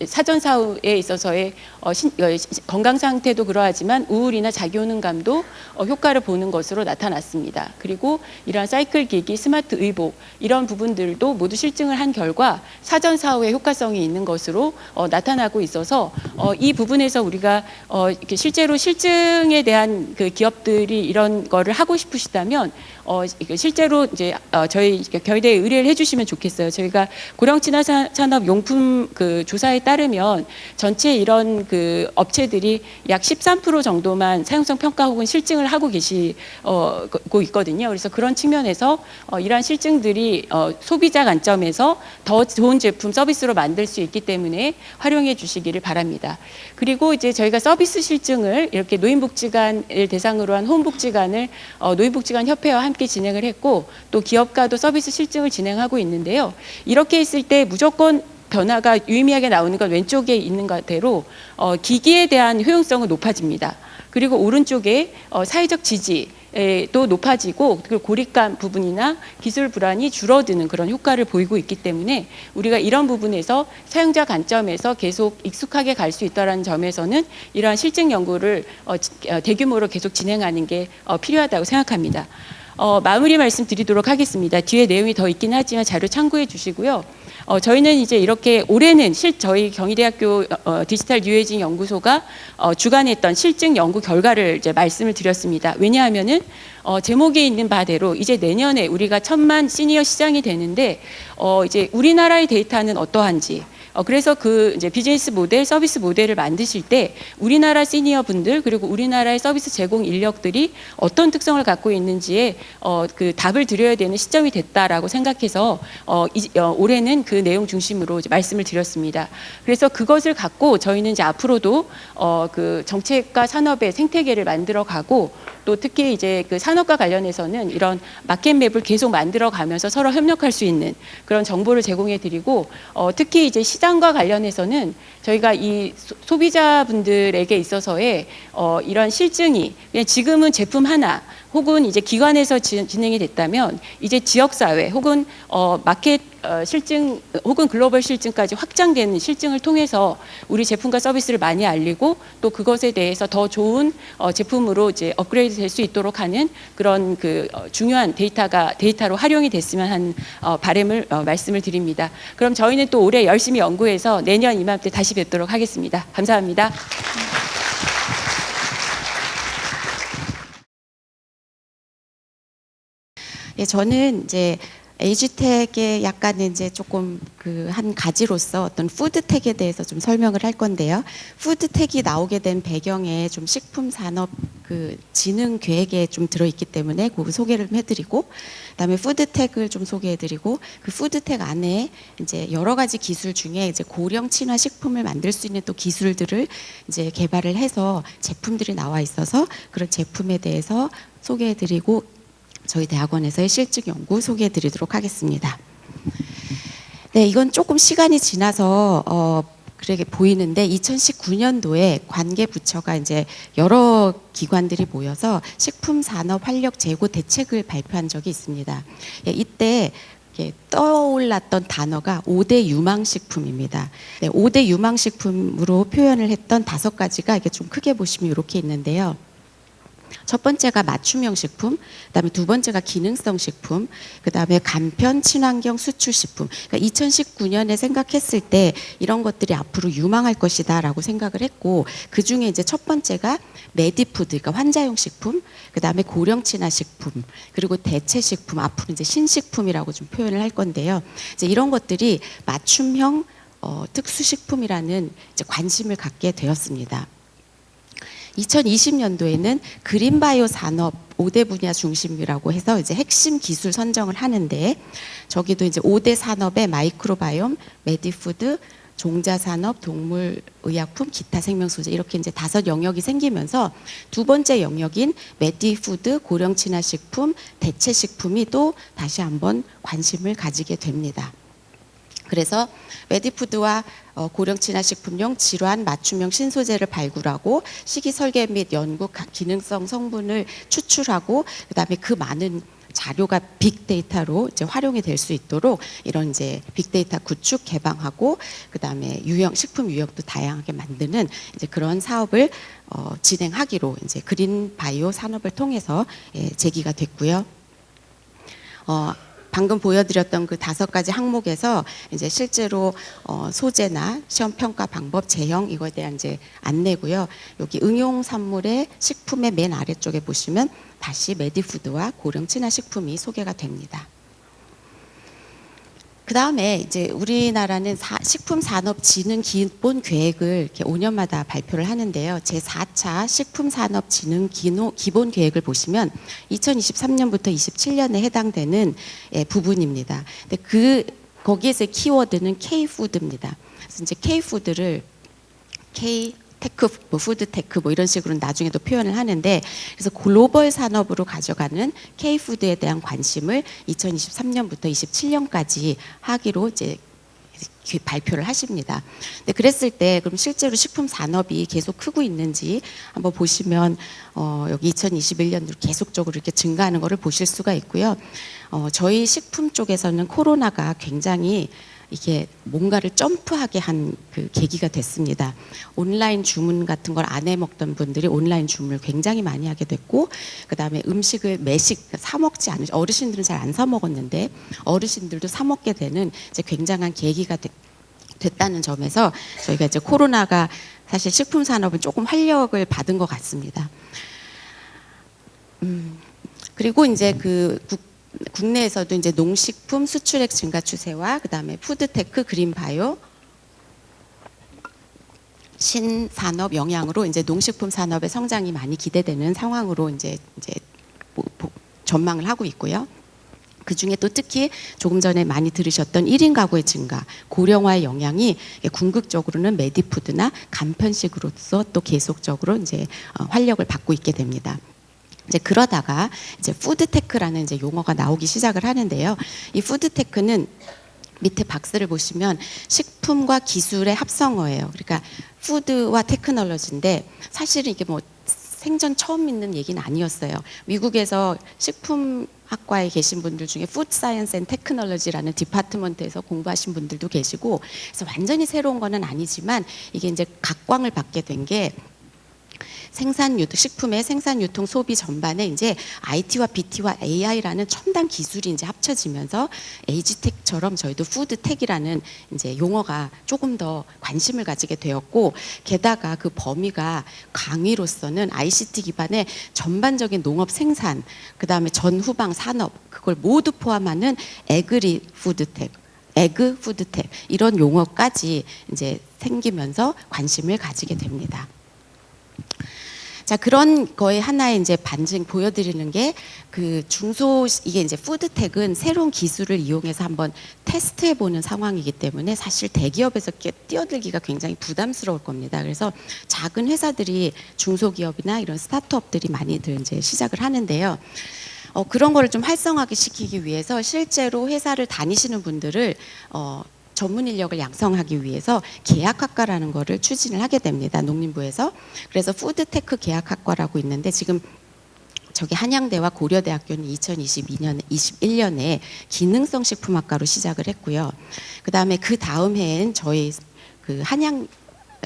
사전 사후에 있어서의 건강 상태도 그러하지만 우울이나 자기효능감도 효과를 보는 것으로 나타났습니다. 그리고 이러한 사이클 기기, 스마트 의복 이런 부분들도 모두 실증을 한 결과 사전 사후의 효과성이 있는 것으로 나타나고 있어서 이 부분에서 우리가 실제로 실증에 대한 그 기업들이 이런 거를 하고 싶으시다면 실제로 이제 저희 경희대에 의뢰를 해주시면 좋겠어요. 저희가 고령친화산업 용품 조사에 따르면 전체 이런 업체들이 약 13% 정도만 사용성 평가 혹은 실증을 하고 계시고 있거든요. 그래서 그런 측면에서 이러한 실증들이 소비자 관점에서 더 좋은 제품 서비스로 만들 수 있기 때문에 활용해 주시기를 바랍니다. 그리고 이제 저희가 서비스 실증을 이렇게 노인복지관을 대상으로 한 호흡복지관을 노인복지관 협회와 함께 진행을 했고 또 기업과도 서비스 실증을 진행하고 있는데요. 이렇게 했을 때 무조건 변화가 유의미하게 나오는 건 왼쪽에 있는 것대로 기기에 대한 효용성은 높아집니다. 그리고 오른쪽에 사회적 지지도 높아지고 그리고 고립감 부분이나 기술 불안이 줄어드는 그런 효과를 보이고 있기 때문에 우리가 이런 부분에서 사용자 관점에서 계속 익숙하게 갈 수 있다는 점에서는 이러한 실증 연구를 대규모로 계속 진행하는 게 필요하다고 생각합니다. 마무리 말씀드리도록 하겠습니다. 뒤에 내용이 더 있긴 하지만 자료 참고해 주시고요. 저희는 이제 이렇게 올해는 저희 경희대학교 디지털 뉴에이징 연구소가 주관했던 실증 연구 결과를 이제 말씀을 드렸습니다. 왜냐하면은 제목에 있는 바대로 이제 내년에 우리가 1000만 시니어 시장이 되는데 이제 우리나라의 데이터는 어떠한지. 그래서 그 이제 비즈니스 모델, 서비스 모델을 만드실 때 우리나라 시니어 분들 그리고 우리나라의 서비스 제공 인력들이 어떤 특성을 갖고 있는지에 그 답을 드려야 되는 시점이 됐다라고 생각해서 올해는 그 내용 중심으로 이제 말씀을 드렸습니다. 그래서 그것을 갖고 저희는 이제 앞으로도 그 정책과 산업의 생태계를 만들어가고 또 특히 이제 그 산업과 관련해서는 이런 마켓맵을 계속 만들어가면서 서로 협력할 수 있는 그런 정보를 제공해드리고 특히 이제 시장과 관련해서는 저희가 이 소비자분들에게 있어서의 이런 실증이 그냥 지금은 제품 하나 혹은 이제 기관에서 진행이 됐다면 이제 지역사회 혹은 마켓 실증 혹은 글로벌 실증까지 확장되는 실증을 통해서 우리 제품과 서비스를 많이 알리고 또 그것에 대해서 더 좋은 제품으로 이제 업그레이드 될 수 있도록 하는 그런 그 중요한 데이터로 활용이 됐으면 하는 바람을 말씀을 드립니다. 그럼 저희는 또 올해 열심히 연구해서 내년 이맘때 다시 뵙도록 하겠습니다. 감사합니다. 예, 저는 이제 에이지텍의 약간 이제 조금 그 한 가지로서 어떤 푸드텍에 대해서 좀 설명을 할 건데요. 푸드텍이 나오게 된 배경에 좀 식품 산업 그 진흥 계획에 좀 들어있기 때문에 그 소개를 좀 해드리고, 그다음에 푸드텍을 좀 소개해드리고, 그 푸드텍 안에 이제 여러 가지 기술 중에 이제 고령 친화 식품을 만들 수 있는 또 기술들을 이제 개발을 해서 제품들이 나와 있어서 그런 제품에 대해서 소개해드리고. 저희 대학원에서의 실증 연구 소개해 드리도록 하겠습니다. 네, 이건 조금 시간이 지나서 그렇게 보이는데 2019년도에 관계 부처가 이제 여러 기관들이 모여서 식품 산업 활력 제고 대책을 발표한 적이 있습니다. 예, 이때 떠올랐던 단어가 5대 유망식품입니다. 네, 5대 유망식품으로 표현을 했던 5가지가 이게 좀 크게 보시면 이렇게 있는데요. 첫 번째가 맞춤형 식품, 그다음에 두 번째가 기능성 식품, 그다음에 간편 친환경 수출 식품. 그러니까 2019년에 생각했을 때 이런 것들이 앞으로 유망할 것이다라고 생각을 했고, 그 중에 이제 첫 번째가 메디푸드, 그러니까 환자용 식품, 그다음에 고령 친화 식품, 그리고 대체 식품, 앞으로 이제 신식품이라고 좀 표현을 할 건데요. 이제 이런 것들이 맞춤형 특수식품이라는 이제 관심을 갖게 되었습니다. 2020년도에는 그린바이오 산업 5대 분야 중심이라고 해서 이제 핵심 기술 선정을 하는데, 저기도 이제 5대 산업의 마이크로바이옴, 메디푸드, 종자산업, 동물의약품, 기타 생명소재 이렇게 이제 5 영역이 생기면서 두 번째 영역인 메디푸드, 고령 친화 식품, 대체 식품이 또 다시 한번 관심을 가지게 됩니다. 그래서 메디푸드와 고령 친화 식품용 질환 맞춤형 신소재를 발굴하고 식이 설계 및 연구 기능성 성분을 추출하고, 그다음에 그 많은 자료가 빅데이터로 이제 활용이 될 수 있도록 이런 이제 빅데이터 구축 개방하고, 그다음에 식품 유형도 다양하게 만드는 이제 그런 사업을 진행하기로 이제 그린 바이오 산업을 통해서 제기가 됐고요. 방금 보여드렸던 그 5가지 항목에서 이제 실제로 소재나 시험 평가 방법, 제형 이거에 대한 이제 안내고요. 여기 응용 산물의 식품의 맨 아래쪽에 보시면 다시 메디푸드와 고령 친화 식품이 소개가 됩니다. 그 다음에 이제 우리나라는 식품산업진흥 기본 계획을 이렇게 5년마다 발표를 하는데요. 제4차 식품산업진흥 기본 계획을 보시면 2023년부터 27년에 해당되는 부분입니다. 근데 거기에서 키워드는 K푸드입니다. 그래서 이제 K푸드를 테크, 푸드테크 이런 식으로 나중에도 표현을 하는데, 그래서 글로벌 산업으로 가져가는 K푸드에 대한 관심을 2023년부터 27년까지 하기로 이제 발표를 하십니다. 근데 그랬을 때 그럼 실제로 식품 산업이 계속 크고 있는지 한번 보시면 여기 2021년도로 계속적으로 이렇게 증가하는 것을 보실 수가 있고요. 저희 식품 쪽에서는 코로나가 굉장히 이게 뭔가를 점프하게 한 그 계기가 됐습니다. 온라인 주문 같은 걸 안 해 먹던 분들이 온라인 주문을 굉장히 많이 하게 됐고, 그다음에 음식을 매식 사 먹지 않으 어르신들은 잘 안 사 먹었는데 어르신들도 사 먹게 되는 이제 굉장한 계기가 됐다는 점에서 저희가 이제 코로나가 사실 식품 산업은 조금 활력을 받은 것 같습니다. 그리고 이제 국내에서도 이제 농식품 수출액 증가 추세와 그다음에 푸드테크, 그린바이오, 신산업 영향으로 이제 농식품 산업의 성장이 많이 기대되는 상황으로 이제 전망을 하고 있고요. 그 중에 또 특히 조금 전에 많이 들으셨던 1인 가구의 증가, 고령화의 영향이 궁극적으로는 메디푸드나 간편식으로서 또 계속적으로 이제 활력을 받고 있게 됩니다. 이제 그러다가 이제 푸드테크라는 이제 용어가 나오기 시작을 하는데요. 이 푸드테크는 밑에 박스를 보시면 식품과 기술의 합성어예요. 그러니까 푸드와 테크놀로지인데 사실은 이게 뭐 생전 처음 있는 얘기는 아니었어요. 미국에서 식품학과에 계신 분들 중에 푸드 사이언스 앤 테크놀로지라는 디파트먼트에서 공부하신 분들도 계시고, 그래서 완전히 새로운 거는 아니지만 이게 이제 각광을 받게 된 게 식품의 생산, 유통, 소비 전반에 이제 IT와 BT와 AI라는 첨단 기술이 이제 합쳐지면서 에이지텍처럼 저희도 푸드텍이라는 이제 용어가 조금 더 관심을 가지게 되었고, 게다가 그 범위가 강의로서는 ICT 기반의 전반적인 농업 생산, 그 다음에 전후방 산업, 그걸 모두 포함하는 에그 푸드텍 이런 용어까지 이제 생기면서 관심을 가지게 됩니다. 자, 그런 거에 하나의 이제 반증 보여드리는 게 이게 이제 푸드텍은 새로운 기술을 이용해서 한번 테스트해보는 상황이기 때문에 사실 대기업에서 뛰어들기가 굉장히 부담스러울 겁니다. 그래서 작은 회사들이 중소기업이나 이런 스타트업들이 많이들 이제 시작을 하는데요. 그런 거를 좀 활성화하게 시키기 위해서 실제로 회사를 다니시는 분들을 전문 인력을 양성하기 위해서 계약학과라는 거를 추진을 하게 됩니다. 농림부에서. 그래서 푸드테크 계약학과라고 있는데 지금 저기 한양대와 고려대학교는 21년에 기능성 식품학과로 시작을 했고요. 그다음에 그 다음 해엔 저희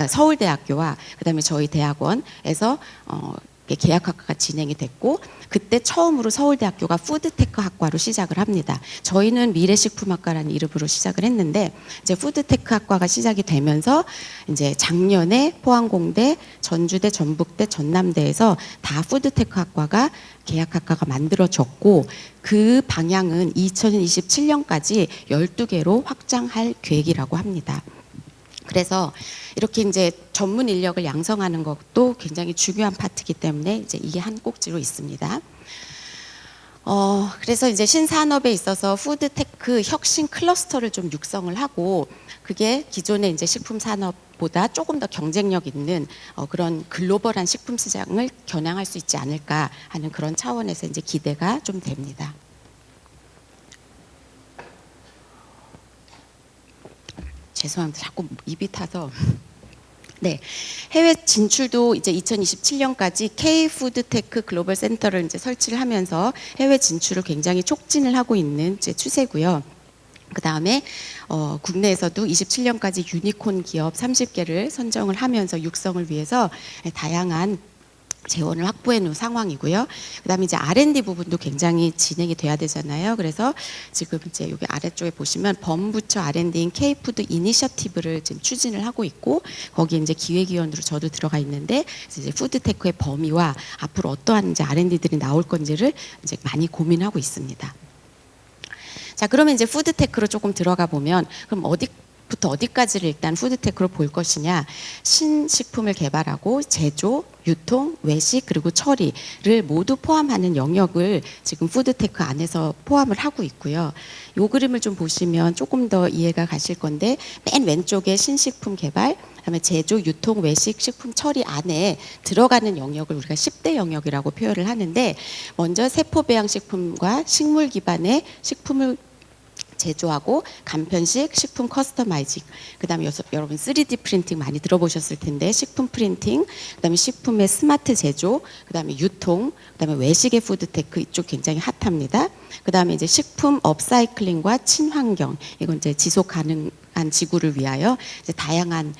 서울대학교와 그다음에 저희 대학원에서 계약학과가 진행이 됐고, 그때 처음으로 서울대학교가 푸드테크 학과로 시작을 합니다. 저희는 미래식품학과라는 이름으로 시작을 했는데 이제 푸드테크 학과가 시작이 되면서 이제 작년에 포항공대, 전주대, 전북대, 전남대에서 다 푸드테크 학과가 계약학과가 만들어졌고, 그 방향은 2027년까지 12개로 확장할 계획이라고 합니다. 그래서 이렇게 이제 전문 인력을 양성하는 것도 굉장히 중요한 파트이기 때문에 이제 이게 한 꼭지로 있습니다. 그래서 이제 신산업에 있어서 푸드테크 혁신 클러스터를 좀 육성을 하고, 그게 기존의 이제 식품 산업보다 조금 더 경쟁력 있는 그런 글로벌한 식품 시장을 겨냥할 수 있지 않을까 하는 그런 차원에서 이제 기대가 좀 됩니다. 죄송합니다. 자꾸 입이 타서. 네, 해외 진출도 이제 2027년까지 K 푸드테크 글로벌 센터를 이제 설치를 하면서 해외 진출을 굉장히 촉진을 하고 있는 이제 추세고요. 그 다음에 국내에서도 27년까지 유니콘 기업 30개를 선정을 하면서 육성을 위해서 다양한 재원을 확보해 놓은 상황이고요. 그다음에 이제 R&D 부분도 굉장히 진행이 돼야 되잖아요. 그래서 지금 이제 여기 아래쪽에 보시면 범부처 R&D인 K푸드 이니셔티브를 지금 추진을 하고 있고, 거기 이제 기획위원으로 저도 들어가 있는데 이제 푸드테크의 범위와 앞으로 어떠한 이제 R&D들이 나올 건지를 이제 많이 고민하고 있습니다. 자, 그러면 이제 푸드테크로 조금 들어가 보면 그럼 어디부터 어디까지를 일단 푸드테크로 볼 것이냐. 신식품을 개발하고 제조, 유통, 외식 그리고 처리를 모두 포함하는 영역을 지금 푸드테크 안에서 포함을 하고 있고요. 이 그림을 좀 보시면 조금 더 이해가 가실 건데, 맨 왼쪽에 신식품 개발, 그다음에 제조, 유통, 외식, 식품 처리 안에 들어가는 영역을 우리가 10대 영역이라고 표현을 하는데, 먼저 세포 배양 식품과 식물 기반의 식품을 제조하고 간편식 식품 커스터마이징, 그다음에 여러분 3D 프린팅 많이 들어보셨을 텐데 식품 프린팅, 그다음에 식품의 스마트 제조, 그다음에 유통, 그다음에 외식의 푸드테크 이쪽 굉장히 핫합니다. 그다음에 이제 식품 업사이클링과 친환경, 이건 이제 지속 가능한 지구를 위하여 이제 다양한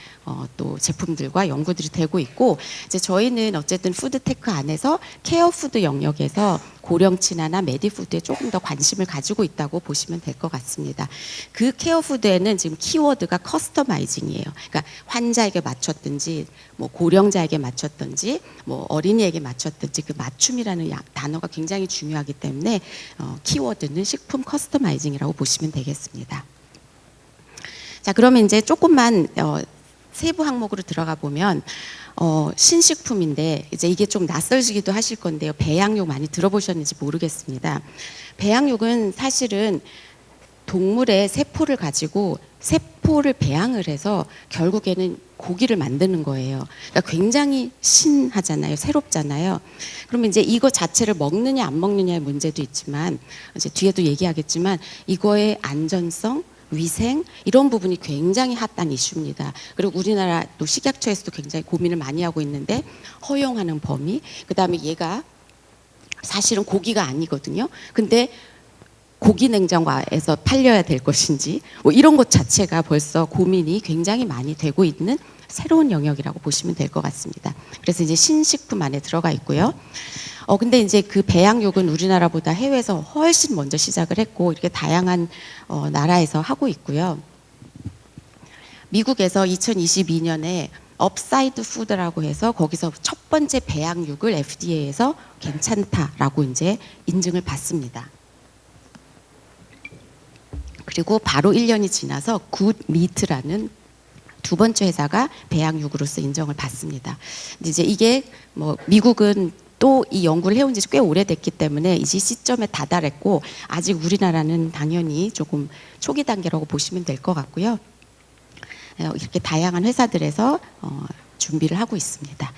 또 제품들과 연구들이 되고 있고, 이제 저희는 어쨌든 푸드테크 안에서 케어푸드 영역에서 고령 친화나 메디푸드에 조금 더 관심을 가지고 있다고 보시면 될 것 같습니다. 그 케어푸드에는 지금 키워드가 커스터마이징이에요. 그러니까 환자에게 맞췄든지, 뭐 고령자에게 맞췄든지, 뭐 어린이에게 맞췄든지 그 맞춤이라는 단어가 굉장히 중요하기 때문에 키워드는 식품 커스터마이징이라고 보시면 되겠습니다. 자, 그러면 이제 조금만 세부 항목으로 들어가 보면 신식품인데 이제 이게 좀 낯설지기도 하실 건데요. 배양육 많이 들어보셨는지 모르겠습니다. 배양육은 사실은 동물의 세포를 가지고 세포를 배양을 해서 결국에는 고기를 만드는 거예요. 그러니까 굉장히 신하잖아요. 새롭잖아요. 그러면 이제 이거 자체를 먹느냐 안 먹느냐의 문제도 있지만, 이제 뒤에도 얘기하겠지만 이거의 안전성, 위생 이런 부분이 굉장히 핫한 이슈입니다. 그리고 우리나라 또 식약처에서도 굉장히 고민을 많이 하고 있는데, 허용하는 범위, 그다음에 얘가 사실은 고기가 아니거든요. 근데 고기 냉장고에서 팔려야 될 것인지 뭐 이런 것 자체가 벌써 고민이 굉장히 많이 되고 있는 새로운 영역이라고 보시면 될 것 같습니다. 그래서 이제 신식품 안에 들어가 있고요. 근데 이제 그 배양육은 우리나라보다 해외에서 훨씬 먼저 시작을 했고, 이렇게 다양한 나라에서 하고 있고요. 미국에서 2022년에 업사이드 푸드라고 해서 거기서 첫 번째 배양육을 FDA에서 괜찮다라고 이제 인증을 받습니다. 그리고 바로 1년이 지나서 굿미트라는 두 번째 회사가 배양육으로서 인정을 받습니다. 근데 이제 이게 뭐 미국은 또 이 연구를 해온 지 꽤 오래됐기 때문에 이 시점에 다다랐고, 아직 우리나라는 당연히 조금 초기 단계라고 보시면 될 것 같고요. 이렇게 다양한 회사들에서 준비를 하고 있습니다.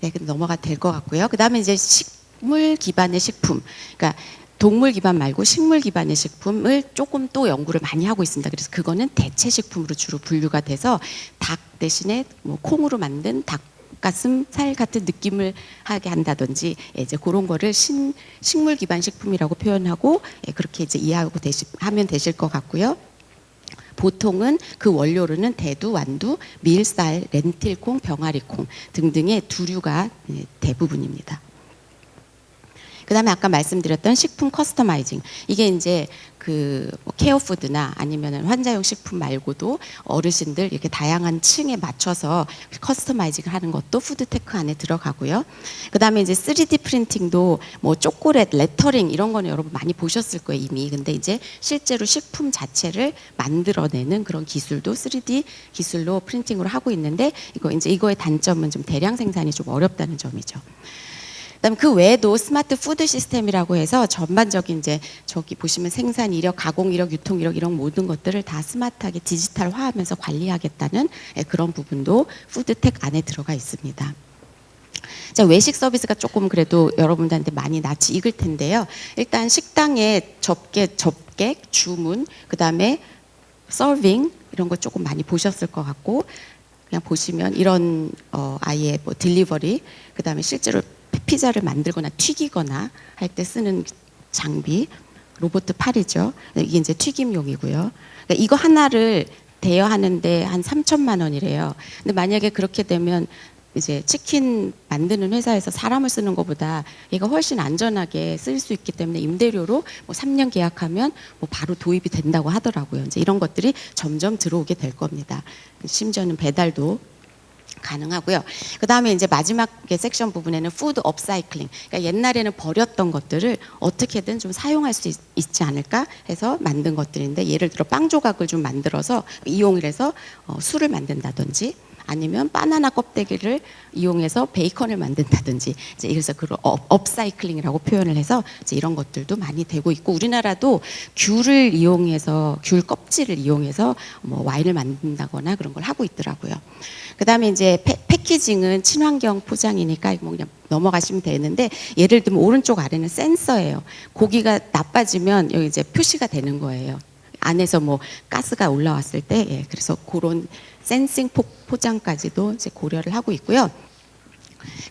네, 넘어가 될 것 같고요. 그 다음에 이제 식물 기반의 식품, 그러니까 동물 기반 말고 식물 기반의 식품을 조금 또 연구를 많이 하고 있습니다. 그래서 그거는 대체 식품으로 주로 분류가 돼서 닭 대신에 뭐 콩으로 만든 닭가슴살 같은 느낌을 하게 한다든지, 이제 그런 거를 식물 기반 식품이라고 표현하고 그렇게 이제 이해하고 하면 되실 것 같고요. 보통은 그 원료로는 대두, 완두, 밀쌀, 렌틸콩, 병아리콩 등등의 두류가 대부분입니다. 그 다음에 아까 말씀드렸던 식품 커스터마이징, 이게 이제 그 케어푸드나 아니면 환자용 식품 말고도 어르신들 이렇게 다양한 층에 맞춰서 커스터마이징을 하는 것도 푸드테크 안에 들어가고요. 그 다음에 이제 3D 프린팅도 뭐 초콜릿, 레터링 이런 거는 여러분 많이 보셨을 거예요 이미. 근데 이제 실제로 식품 자체를 만들어내는 그런 기술도 3D 기술로 프린팅으로 하고 있는데, 이거의 단점은 좀 대량 생산이 좀 어렵다는 점이죠. 그다음 그 외에도 스마트 푸드 시스템이라고 해서 전반적인 이제 저기 보시면 생산 이력, 가공 이력, 유통 이력 이런 모든 것들을 다 스마트하게 디지털화하면서 관리하겠다는 그런 부분도 푸드텍 안에 들어가 있습니다. 자, 외식 서비스가 조금 그래도 여러분들한테 많이 낯이 익을 텐데요. 일단 식당에 접객, 주문, 그다음에 서빙 이런 거 조금 많이 보셨을 것 같고, 그냥 보시면 이런 아예 뭐 딜리버리, 그다음에 실제로 피자를 만들거나 튀기거나 할 때 쓰는 장비, 로봇 팔이죠. 이게 이제 튀김용이고요. 그러니까 이거 하나를 대여하는데 한 3천만 원이래요. 근데 만약에 그렇게 되면 이제 치킨 만드는 회사에서 사람을 쓰는 것보다 얘가 훨씬 안전하게 쓸 수 있기 때문에 임대료로 뭐 3년 계약하면 뭐 바로 도입이 된다고 하더라고요. 이제 이런 것들이 점점 들어오게 될 겁니다. 심지어는 배달도 가능하고요. 그 다음에 이제 마지막 섹션 부분에는 푸드 업사이클링. 그러니까 옛날에는 버렸던 것들을 어떻게든 좀 사용할 수 있지 않을까 해서 만든 것들인데, 예를 들어 빵 조각을 좀 만들어서 이용을 해서 술을 만든다든지, 아니면 바나나 껍데기를 이용해서 베이컨을 만든다든지, 이제 그래서 그걸 업사이클링이라고 표현을 해서 이제 이런 것들도 많이 되고 있고, 우리나라도 귤을 이용해서, 귤 껍질을 이용해서 뭐 와인을 만든다거나 그런 걸 하고 있더라고요. 그다음에 이제 패키징은 친환경 포장이니까 뭐 그냥 넘어가시면 되는데, 예를 들면 오른쪽 아래는 센서예요. 고기가 나빠지면 여기 이제 표시가 되는 거예요. 안에서 뭐 가스가 올라왔을 때, 예, 그래서 그런 센싱 포장까지도 이제 고려를 하고 있고요.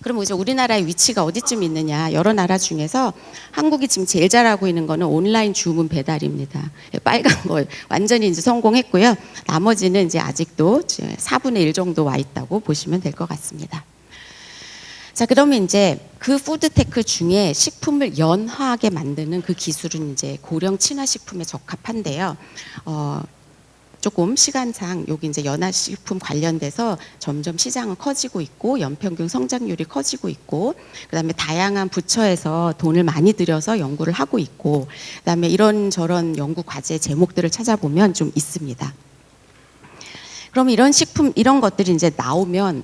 그럼 이제 우리나라의 위치가 어디쯤 있느냐? 여러 나라 중에서 한국이 지금 제일 잘하고 있는 거는 온라인 주문 배달입니다. 빨간 거 완전히 이제 성공했고요. 나머지는 이제 아직도 4분의 1 정도 와 있다고 보시면 될 것 같습니다. 자, 그러면 이제 그 푸드테크 중에 식품을 연화하게 만드는 그 기술은 이제 고령 친화식품에 적합한데요. 조금 시간상 여기 이제 연화식품 관련돼서 점점 시장은 커지고 있고 연평균 성장률이 커지고 있고 그다음에 다양한 부처에서 돈을 많이 들여서 연구를 하고 있고 그다음에 이런저런 연구 과제 제목들을 찾아보면 좀 있습니다. 그럼 이런 식품 이런 것들이 이제 나오면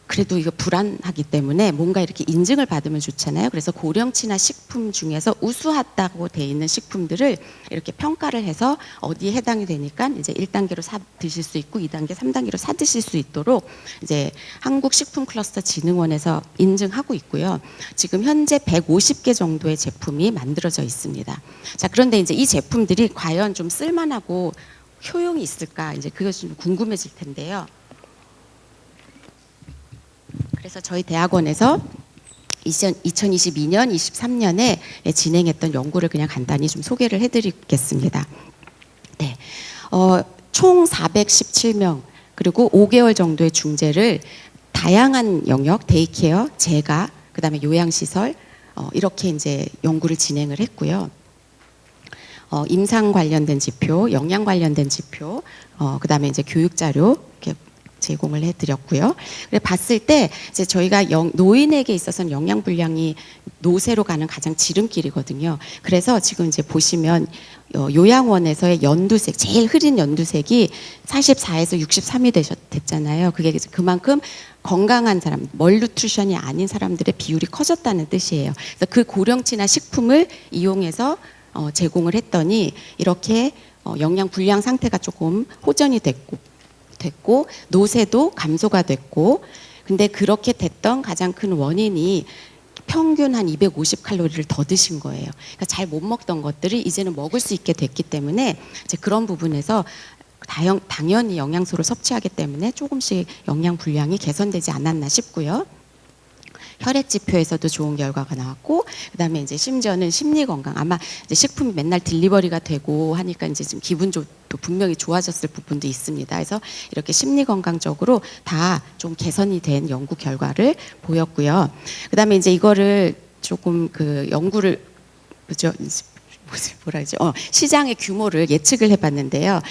그래도 이거 불안하기 때문에 뭔가 이렇게 인증을 받으면 좋잖아요. 그래서 고령 친화 식품 중에서 우수하다고 돼 있는 식품들을 이렇게 평가를 해서 어디에 해당이 되니까 이제 1단계로 사 드실 수 있고 2단계, 3단계로 사 드실 수 있도록 이제 한국식품클러스터진흥원에서 인증하고 있고요. 지금 현재 150개 정도의 제품이 만들어져 있습니다. 자, 그런데 이제 이 제품들이 과연 좀 쓸만하고 효용이 있을까? 이제 그것이 좀 궁금해질 텐데요. 그래서 저희 대학원에서 2022년, 23년에 진행했던 연구를 그냥 간단히 좀 소개를 해드리겠습니다. 네, 총 417명 그리고 5개월 정도의 중재를 다양한 영역, 데이케어, 재가, 그다음에 요양시설 이렇게 이제 연구를 진행을 했고요. 임상 관련된 지표, 영양 관련된 지표, 그다음에 이제 교육 자료 이렇게 제공을 해드렸고요. 그래 봤을 때 이제 저희가 노인에게 있어서는 영양 불량이 노쇠로 가는 가장 지름길이거든요. 그래서 지금 이제 보시면 요양원에서의 연두색, 제일 흐린 연두색이 44에서 63이 됐잖아요. 그게 이제 그만큼 건강한 사람, 멀뉴트리션이 아닌 사람들의 비율이 커졌다는 뜻이에요. 그래서 그 고령친화 식품을 이용해서 제공을 했더니 이렇게 영양 불량 상태가 조금 호전이 됐고 노쇠도 감소가 됐고 근데 그렇게 됐던 가장 큰 원인이 평균 한 250칼로리를 더 드신 거예요. 그러니까 잘 못 먹던 것들이 이제는 먹을 수 있게 됐기 때문에 이제 그런 부분에서 당연히 영양소를 섭취하기 때문에 조금씩 영양 불량이 개선되지 않았나 싶고요. 혈액 지표에서도 좋은 결과가 나왔고 그다음에 이제 심지어는 심리 건강 아마 이제 식품이 맨날 딜리버리가 되고 하니까 이제 좀 기분도 분명히 좋아졌을 부분도 있습니다. 그래서 이렇게 심리 건강적으로 다 좀 개선이 된 연구 결과를 보였고요. 그다음에 이제 이거를 조금 그 연구를 그죠? 뭐라 그러죠? 시장의 규모를 예측을 해봤는데요.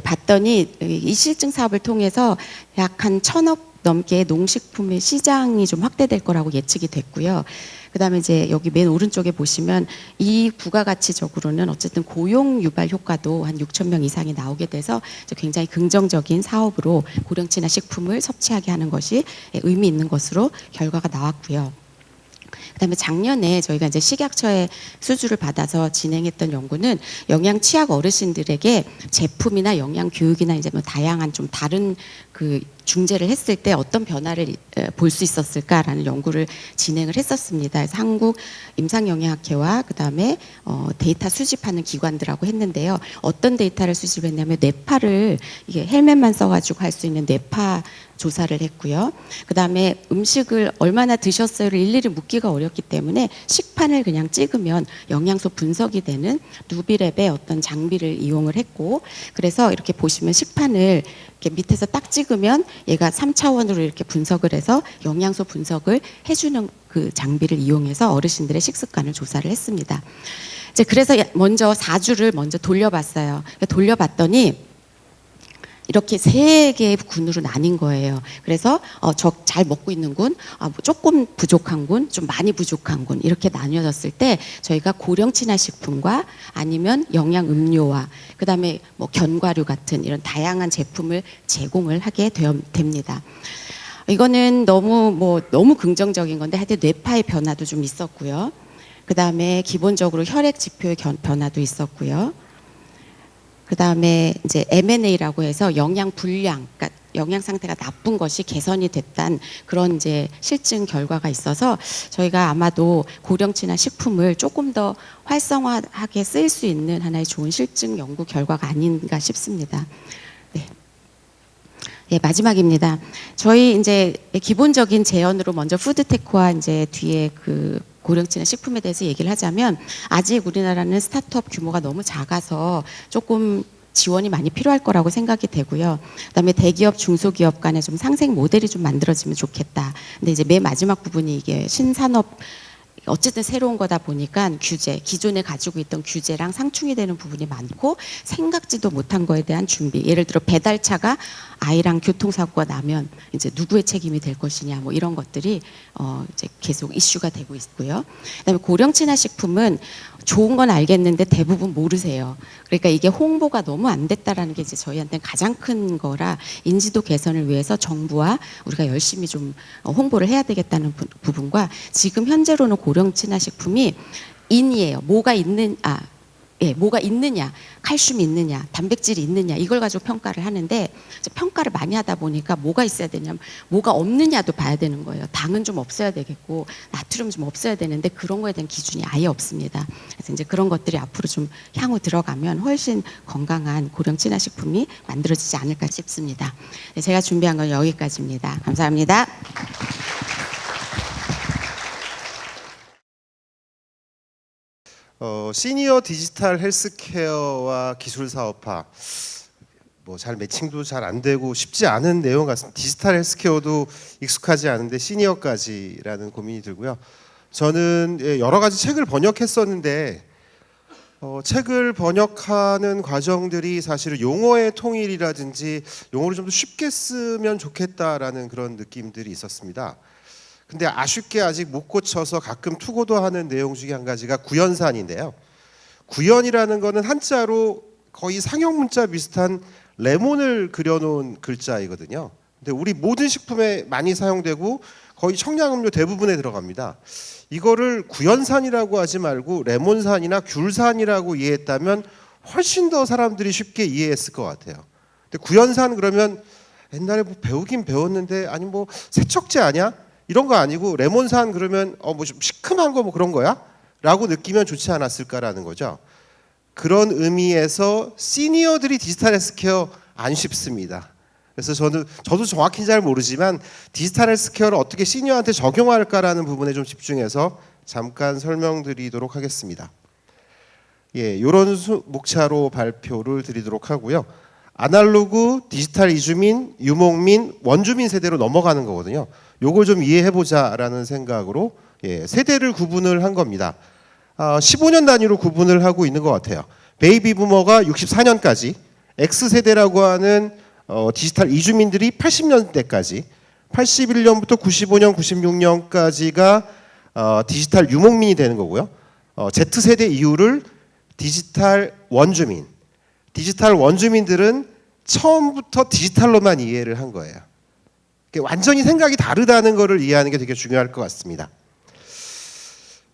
봤더니 이 실증 사업을 통해서 약 한 1,000억 넘게 농식품의 시장이 좀 확대될 거라고 예측이 됐고요. 그다음에 이제 여기 맨 오른쪽에 보시면 이 부가가치적으로는 어쨌든 고용 유발 효과도 한 6,000명 이상이 나오게 돼서 굉장히 긍정적인 사업으로 고령친화 식품을 섭취하게 하는 것이 의미 있는 것으로 결과가 나왔고요. 그다음에 작년에 저희가 이제 식약처의 수주를 받아서 진행했던 연구는 영양 취약 어르신들에게 제품이나 영양 교육이나 이제 뭐 다양한 좀 다른 그 중재를 했을 때 어떤 변화를 볼 수 있었을까라는 연구를 진행을 했었습니다. 그래서 한국 임상영양학회와 그다음에 데이터 수집하는 기관들하고 했는데요. 어떤 데이터를 수집했냐면 뇌파를 이게 헬멧만 써가지고 할 수 있는 뇌파 조사를 했고요. 그다음에 음식을 얼마나 드셨어요를 일일이 묻기가 어렵기 때문에 식판을 그냥 찍으면 영양소 분석이 되는 누비랩의 어떤 장비를 이용을 했고 그래서 이렇게 보시면 식판을 이렇게 밑에서 딱 찍으면 얘가 3차원으로 이렇게 분석을 해서 영양소 분석을 해주는 그 장비를 이용해서 어르신들의 식습관을 조사를 했습니다. 이제 그래서 먼저 4주를 먼저 돌려봤어요. 돌려봤더니 이렇게 3개의 군으로 나뉜 거예요. 그래서 잘 먹고 있는 군, 조금 부족한 군, 좀 많이 부족한 군 이렇게 나뉘어졌을 때 저희가 고령 친화 식품과 아니면 영양 음료와 그다음에 뭐 견과류 같은 이런 다양한 제품을 제공을 하게 됩니다. 이거는 너무 긍정적인 건데 하여튼 뇌파의 변화도 좀 있었고요. 그다음에 기본적으로 혈액 지표의 변화도 있었고요. 그 다음에 이제 M&A라고 해서 영양 불량, 그러니까 영양 상태가 나쁜 것이 개선이 됐단 그런 이제 실증 결과가 있어서 저희가 아마도 고령친화 식품을 조금 더 활성화하게 쓰일 수 있는 하나의 좋은 실증 연구 결과가 아닌가 싶습니다. 네. 네, 마지막입니다. 저희 이제 기본적인 제언으로 먼저 푸드테크와 이제 뒤에 그 고령친화 식품에 대해서 얘기를 하자면 아직 우리나라는 스타트업 규모가 너무 작아서 조금 지원이 많이 필요할 거라고 생각이 되고요. 그다음에 대기업, 중소기업 간에 좀 상생 모델이 좀 만들어지면 좋겠다. 근데 이제 맨 마지막 부분이 이게 신산업 어쨌든 새로운 거다 보니까 규제, 기존에 가지고 있던 규제랑 상충이 되는 부분이 많고 생각지도 못한 거에 대한 준비. 예를 들어 배달차가 아이랑 교통사고가 나면 이제 누구의 책임이 될 것이냐 뭐 이런 것들이 이제 계속 이슈가 되고 있고요. 그다음에 고령친화 식품은 좋은 건 알겠는데 대부분 모르세요. 그러니까 이게 홍보가 너무 안 됐다라는 게 이제 저희한테는 가장 큰 거라 인지도 개선을 위해서 정부와 우리가 열심히 좀 홍보를 해야 되겠다는 부분과 지금 현재로는 고령친화 식품이 인이에요. 뭐가 있느냐, 칼슘이 있느냐, 단백질이 있느냐 이걸 가지고 평가를 하는데 평가를 많이 하다 보니까 뭐가 있어야 되냐면 뭐가 없느냐도 봐야 되는 거예요. 당은 좀 없어야 되겠고 나트륨 좀 없어야 되는데 그런 거에 대한 기준이 아예 없습니다. 그래서 이제 그런 것들이 앞으로 좀 향후 들어가면 훨씬 건강한 고령 친화 식품이 만들어지지 않을까 싶습니다. 네, 제가 준비한 건 여기까지입니다. 감사합니다. 시니어 디지털 헬스케어와 기술 사업화 뭐 잘 매칭도 잘 안 되고 쉽지 않은 내용 같습니다. 디지털 헬스케어도 익숙하지 않은데 시니어까지라는 고민이 들고요. 저는 여러 가지 책을 번역했었는데 책을 번역하는 과정들이 사실은 용어의 통일이라든지 용어를 좀 더 쉽게 쓰면 좋겠다라는 그런 느낌들이 있었습니다. 근데 아쉽게 아직 못 고쳐서 가끔 투고도 하는 내용 중에 한 가지가 구연산인데요. 구연이라는 거는 한자로 거의 상형 문자 비슷한 레몬을 그려놓은 글자이거든요. 근데 우리 모든 식품에 많이 사용되고 거의 청량음료 대부분에 들어갑니다. 이거를 구연산이라고 하지 말고 레몬산이나 귤산이라고 이해했다면 훨씬 더 사람들이 쉽게 이해했을 것 같아요. 근데 구연산 그러면 옛날에 뭐 배우긴 배웠는데 아니 뭐 세척제 아니야? 이런 거 아니고 레몬산 그러면 뭐 좀 시큼한 거 뭐 그런 거야? 라고 느끼면 좋지 않았을까라는 거죠. 그런 의미에서 시니어들이 디지털 헬스케어 안 쉽습니다. 그래서 저도 정확히 잘 모르지만 디지털 헬스케어를 어떻게 시니어한테 적용할까라는 부분에 좀 집중해서 잠깐 설명드리도록 하겠습니다. 예, 이런 목차로 발표를 드리도록 하고요. 아날로그, 디지털 이주민, 유목민, 원주민 세대로 넘어가는 거거든요. 요걸 좀 이해해보자라는 생각으로 세대를 구분을 한 겁니다. 15년 단위로 구분을 하고 있는 것 같아요. 베이비 부머가 64년까지, X세대라고 하는 디지털 이주민들이 80년대까지, 81년부터 95년, 96년까지가 디지털 유목민이 되는 거고요. Z세대 이후를 디지털 원주민, 디지털 원주민들은 처음부터 디지털로만 이해를 한 거예요. 완전히 생각이 다르다는 것을 이해하는 게 되게 중요할 것 같습니다.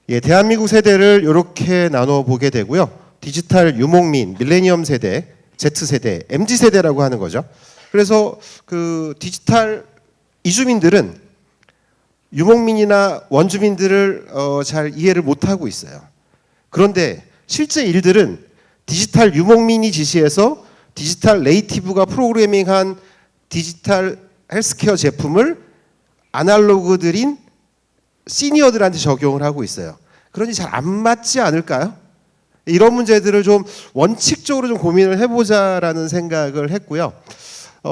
예, 대한민국 세대를 이렇게 나눠 보게 되고요. 디지털 유목민, 밀레니엄 세대, Z세대, MZ세대라고 하는 거죠. 그래서 그 디지털 이주민들은 유목민이나 원주민들을 잘 이해를 못하고 있어요. 그런데 실제 일들은 디지털 유목민이 지시해서 디지털 네이티브가 프로그래밍한 디지털 헬스케어 제품을 아날로그들인 시니어들한테 적용을 하고 있어요. 그러니 잘 안 맞지 않을까요? 이런 문제들을 좀 원칙적으로 좀 고민을 해보자라는 생각을 했고요.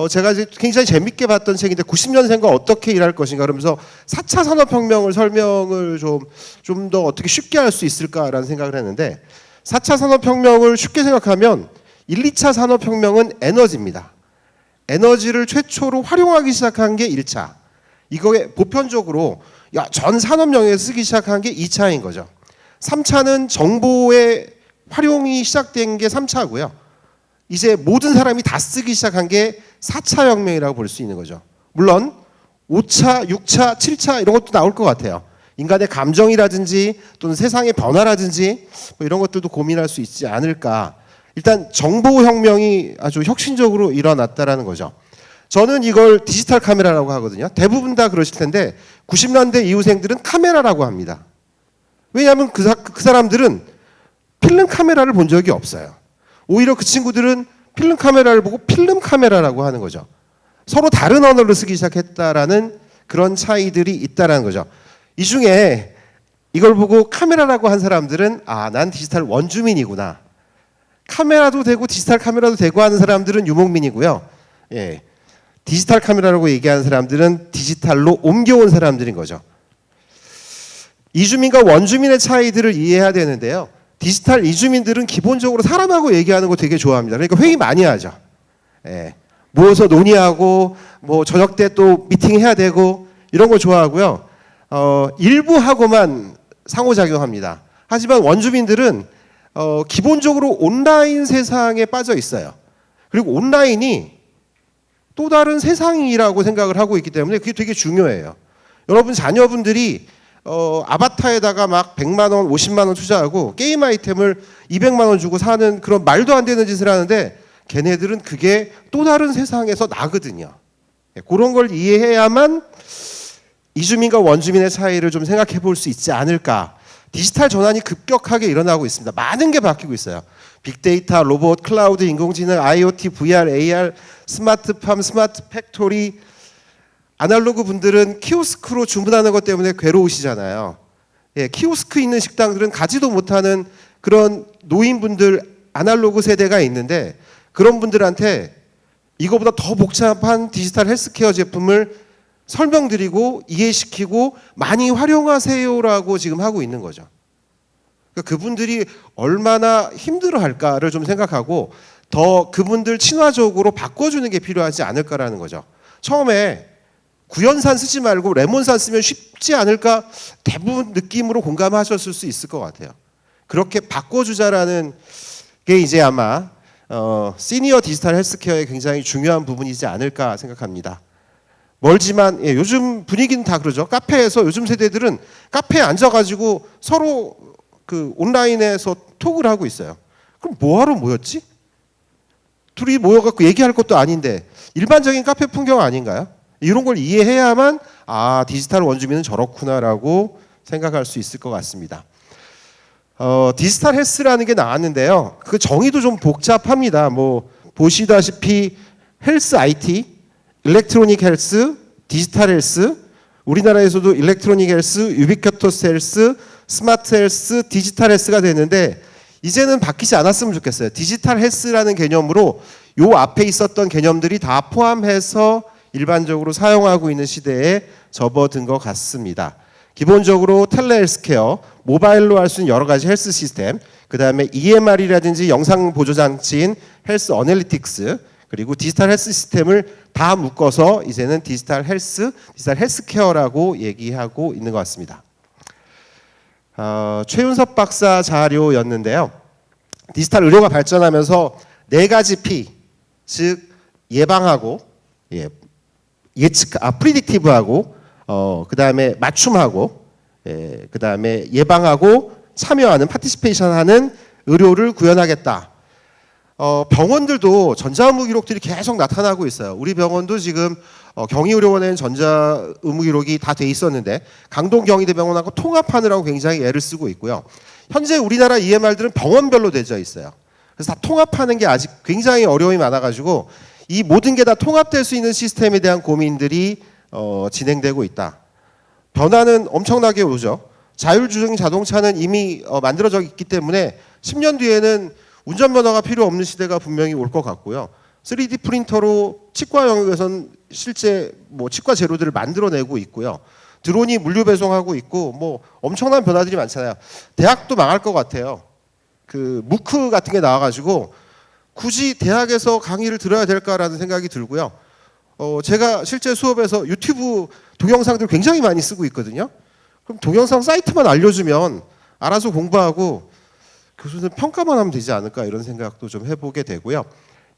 제가 굉장히 재밌게 봤던 책인데 90년생과 어떻게 일할 것인가 그러면서 4차 산업혁명을 설명을 좀 더 어떻게 쉽게 할 수 있을까라는 생각을 했는데 4차 산업혁명을 쉽게 생각하면 1, 2차 산업혁명은 에너지입니다. 에너지를 최초로 활용하기 시작한 게 1차. 이거에 보편적으로 전 산업 영역에 쓰기 시작한 게 2차인 거죠. 3차는 정보의 활용이 시작된 게 3차고요. 이제 모든 사람이 다 쓰기 시작한 게 4차 혁명이라고 볼 수 있는 거죠. 물론 5차, 6차, 7차 이런 것도 나올 것 같아요. 인간의 감정이라든지 또는 세상의 변화라든지 뭐 이런 것들도 고민할 수 있지 않을까. 일단 정보혁명이 아주 혁신적으로 일어났다라는 거죠. 저는 이걸 디지털 카메라라고 하거든요. 대부분 다 그러실 텐데 90년대 이후생들은 카메라라고 합니다. 왜냐하면 그 사람들은 필름 카메라를 본 적이 없어요. 오히려 그 친구들은 필름 카메라를 보고 필름 카메라라고 하는 거죠. 서로 다른 언어를 쓰기 시작했다라는 그런 차이들이 있다라는 거죠. 이 중에 이걸 보고 카메라라고 한 사람들은 아, 난 디지털 원주민이구나. 카메라도 되고 디지털 카메라도 되고 하는 사람들은 유목민이고요. 예. 디지털 카메라라고 얘기하는 사람들은 디지털로 옮겨온 사람들인 거죠. 이주민과 원주민의 차이들을 이해해야 되는데요. 디지털 이주민들은 기본적으로 사람하고 얘기하는 거 되게 좋아합니다. 그러니까 회의 많이 하죠. 예. 모여서 논의하고 뭐 저녁 때 또 미팅해야 되고 이런 거 좋아하고요. 일부하고만 상호작용합니다. 하지만 원주민들은 기본적으로 온라인 세상에 빠져 있어요. 그리고 온라인이 또 다른 세상이라고 생각을 하고 있기 때문에 그게 되게 중요해요. 여러분 자녀분들이 아바타에다가 막 100만 원, 50만 원 투자하고 게임 아이템을 200만 원 주고 사는 그런 말도 안 되는 짓을 하는데 걔네들은 그게 또 다른 세상에서 나거든요. 그런 걸 이해해야만 이주민과 원주민의 차이를 좀 생각해 볼 수 있지 않을까. 디지털 전환이 급격하게 일어나고 있습니다. 많은 게 바뀌고 있어요. 빅데이터, 로봇, 클라우드, 인공지능, IoT, VR, AR, 스마트팜, 스마트 팩토리. 아날로그 분들은 키오스크로 주문하는 것 때문에 괴로우시잖아요. 예, 키오스크 있는 식당들은 가지도 못하는 그런 노인분들, 아날로그 세대가 있는데 그런 분들한테 이거보다 더 복잡한 디지털 헬스케어 제품을 설명드리고 이해시키고 많이 활용하세요라고 지금 하고 있는 거죠. 그러니까 그분들이 얼마나 힘들어할까를 좀 생각하고 더 그분들 친화적으로 바꿔주는 게 필요하지 않을까라는 거죠. 처음에 구연산 쓰지 말고 레몬산 쓰면 쉽지 않을까 대부분 느낌으로 공감하셨을 수 있을 것 같아요. 그렇게 바꿔주자라는 게 이제 아마 시니어 디지털 헬스케어의 굉장히 중요한 부분이지 않을까 생각합니다. 멀지만 예, 요즘 분위기는 다 그러죠. 카페에서 요즘 세대들은 카페에 앉아가지고 서로 그 온라인에서 톡을 하고 있어요. 그럼 뭐하러 모였지? 둘이 모여갖고 얘기할 것도 아닌데 일반적인 카페 풍경 아닌가요? 이런 걸 이해해야만 아 디지털 원주민은 저렇구나라고 생각할 수 있을 것 같습니다. 디지털 헬스라는 게 나왔는데요. 그 정의도 좀 복잡합니다. 뭐 보시다시피 헬스 IT, 일렉트로닉 헬스, 디지털 헬스, 우리나라에서도 일렉트로닉 헬스, 유비쿼터스 헬스, 스마트 헬스, 디지털 헬스가 됐는데 이제는 바뀌지 않았으면 좋겠어요. 디지털 헬스라는 개념으로 요 앞에 있었던 개념들이 다 포함해서 일반적으로 사용하고 있는 시대에 접어든 것 같습니다. 기본적으로 텔레헬스케어, 모바일로 할 수 있는 여러 가지 헬스 시스템, 그 다음에 EMR이라든지 영상 보조 장치인 헬스 어널리틱스, 그리고 디지털 헬스 시스템을 다 묶어서 이제는 디지털 헬스케어라고 얘기하고 있는 것 같습니다. 최윤섭 박사 자료였는데요. 디지털 의료가 발전하면서 4가지 P, 즉 예방하고 예측, 프리딕티브하고 그 다음에 맞춤하고 그 다음에 예방하고 참여하는 파티시페이션하는 의료를 구현하겠다. 병원들도 전자의무 기록들이 계속 나타나고 있어요. 우리 병원도 지금 경희의료원에는 전자의무 기록이 다 돼 있었는데 강동 경희대병원하고 통합하느라고 굉장히 애를 쓰고 있고요. 현재 우리나라 EMR들은 병원별로 되어 있어요. 그래서 다 통합하는 게 아직 굉장히 어려움이 많아가지고 이 모든 게 다 통합될 수 있는 시스템에 대한 고민들이 진행되고 있다. 변화는 엄청나게 오죠. 자율주행 자동차는 이미 만들어져 있기 때문에 10년 뒤에는 운전면허가 필요 없는 시대가 분명히 올 것 같고요. 3D 프린터로 치과 영역에서는 실제 뭐 치과 재료들을 만들어내고 있고요. 드론이 물류 배송하고 있고 뭐 엄청난 변화들이 많잖아요. 대학도 망할 것 같아요. 그 무크 같은 게 나와가지고 굳이 대학에서 강의를 들어야 될까라는 생각이 들고요. 제가 실제 수업에서 유튜브 동영상들 굉장히 많이 쓰고 있거든요. 그럼 동영상 사이트만 알려주면 알아서 공부하고 교수는 평가만 하면 되지 않을까 이런 생각도 좀 해보게 되고요.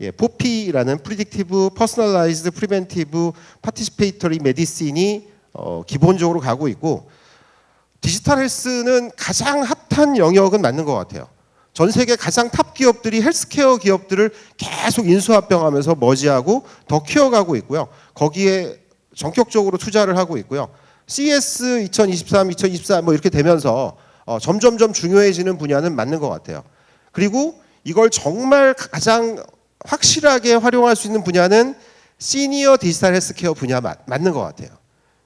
예, 포피라는 Predictive, Personalized, Preventive, Participatory Medicine이 기본적으로 가고 있고 디지털 헬스는 가장 핫한 영역은 맞는 것 같아요. 전 세계 가장 탑 기업들이 헬스케어 기업들을 계속 인수합병하면서 머지하고 더 키워가고 있고요. 거기에 전격적으로 투자를 하고 있고요. CS 2023, 2024 뭐 이렇게 되면서 점점점 중요해지는 분야는 맞는 것 같아요. 그리고 이걸 정말 가장 확실하게 활용할 수 있는 분야는 시니어 디지털 헬스케어 분야 맞는 것 같아요.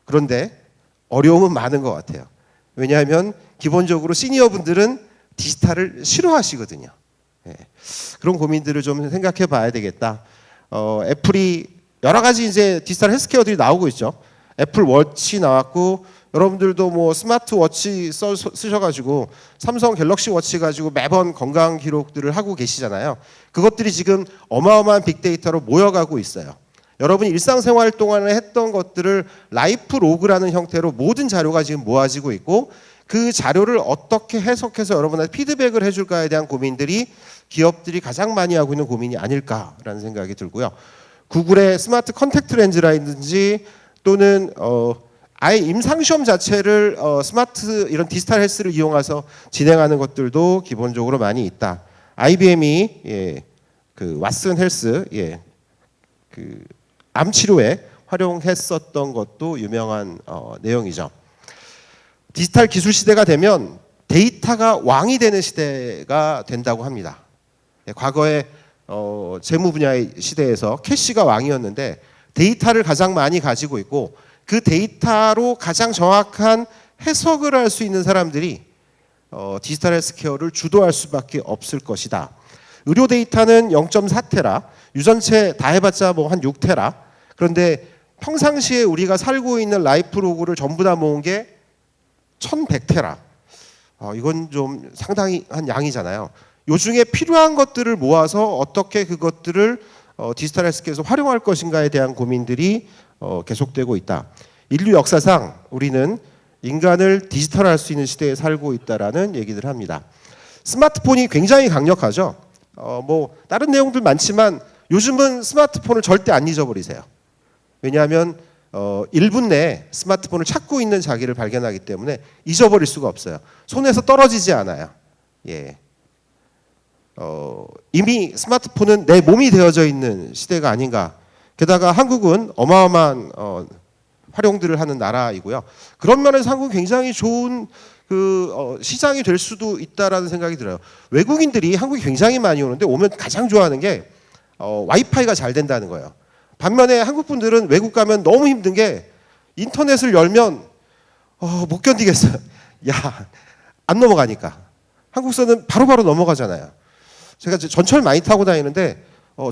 그런데 어려움은 많은 것 같아요. 왜냐하면 기본적으로 시니어 분들은 디지털을 싫어하시거든요. 예. 그런 고민들을 좀 생각해 봐야 되겠다. 애플이 여러 가지 이제 디지털 헬스케어들이 나오고 있죠. 애플 워치 나왔고 여러분들도 뭐 스마트워치 쓰셔가지고 삼성 갤럭시 워치 가지고 매번 건강 기록들을 하고 계시잖아요. 그것들이 지금 어마어마한 빅데이터로 모여가고 있어요. 여러분이 일상생활 동안에 했던 것들을 라이프 로그라는 형태로 모든 자료가 지금 모아지고 있고 그 자료를 어떻게 해석해서 여러분한테 피드백을 해줄까에 대한 고민들이 기업들이 가장 많이 하고 있는 고민이 아닐까라는 생각이 들고요. 구글의 스마트 컨택트 렌즈라든지 또는 아예 임상시험 자체를 스마트 이런 디지털 헬스를 이용해서 진행하는 것들도 기본적으로 많이 있다. IBM이 그 왓슨 헬스 그 암 치료에 활용했었던 것도 유명한 내용이죠. 디지털 기술 시대가 되면 데이터가 왕이 되는 시대가 된다고 합니다. 과거에 재무 분야의 시대에서 캐시가 왕이었는데 데이터를 가장 많이 가지고 있고 그 데이터로 가장 정확한 해석을 할 수 있는 사람들이 디지털 헬스케어를 주도할 수밖에 없을 것이다. 의료 데이터는 0.4테라, 유전체 다 해봤자 뭐 한 6테라. 그런데 평상시에 우리가 살고 있는 라이프 로그를 전부 다 모은 게 1100테라. 이건 좀 상당히 한 양이잖아요. 요 중에 필요한 것들을 모아서 어떻게 그것들을 디지털 헬스케어에서 활용할 것인가에 대한 고민들이 계속되고 있다. 인류 역사상 우리는 인간을 디지털할 수 있는 시대에 살고 있다라는 얘기를 합니다. 스마트폰이 굉장히 강력하죠. 뭐 다른 내용들 많지만 요즘은 스마트폰을 절대 안 잊어버리세요. 왜냐하면 1분 내에 스마트폰을 찾고 있는 자기를 발견하기 때문에 잊어버릴 수가 없어요. 손에서 떨어지지 않아요. 예. 이미 스마트폰은 내 몸이 되어져 있는 시대가 아닌가. 게다가 한국은 어마어마한 활용들을 하는 나라이고요. 그런 면에서 한국은 굉장히 좋은 시장이 될 수도 있다라는 생각이 들어요. 외국인들이 한국에 굉장히 많이 오는데 오면 가장 좋아하는 게 와이파이가 잘 된다는 거예요. 반면에 한국 분들은 외국 가면 너무 힘든 게 인터넷을 열면 못 견디겠어요. 야, 안 넘어가니까. 한국서는 바로바로 넘어가잖아요. 제가 전철 많이 타고 다니는데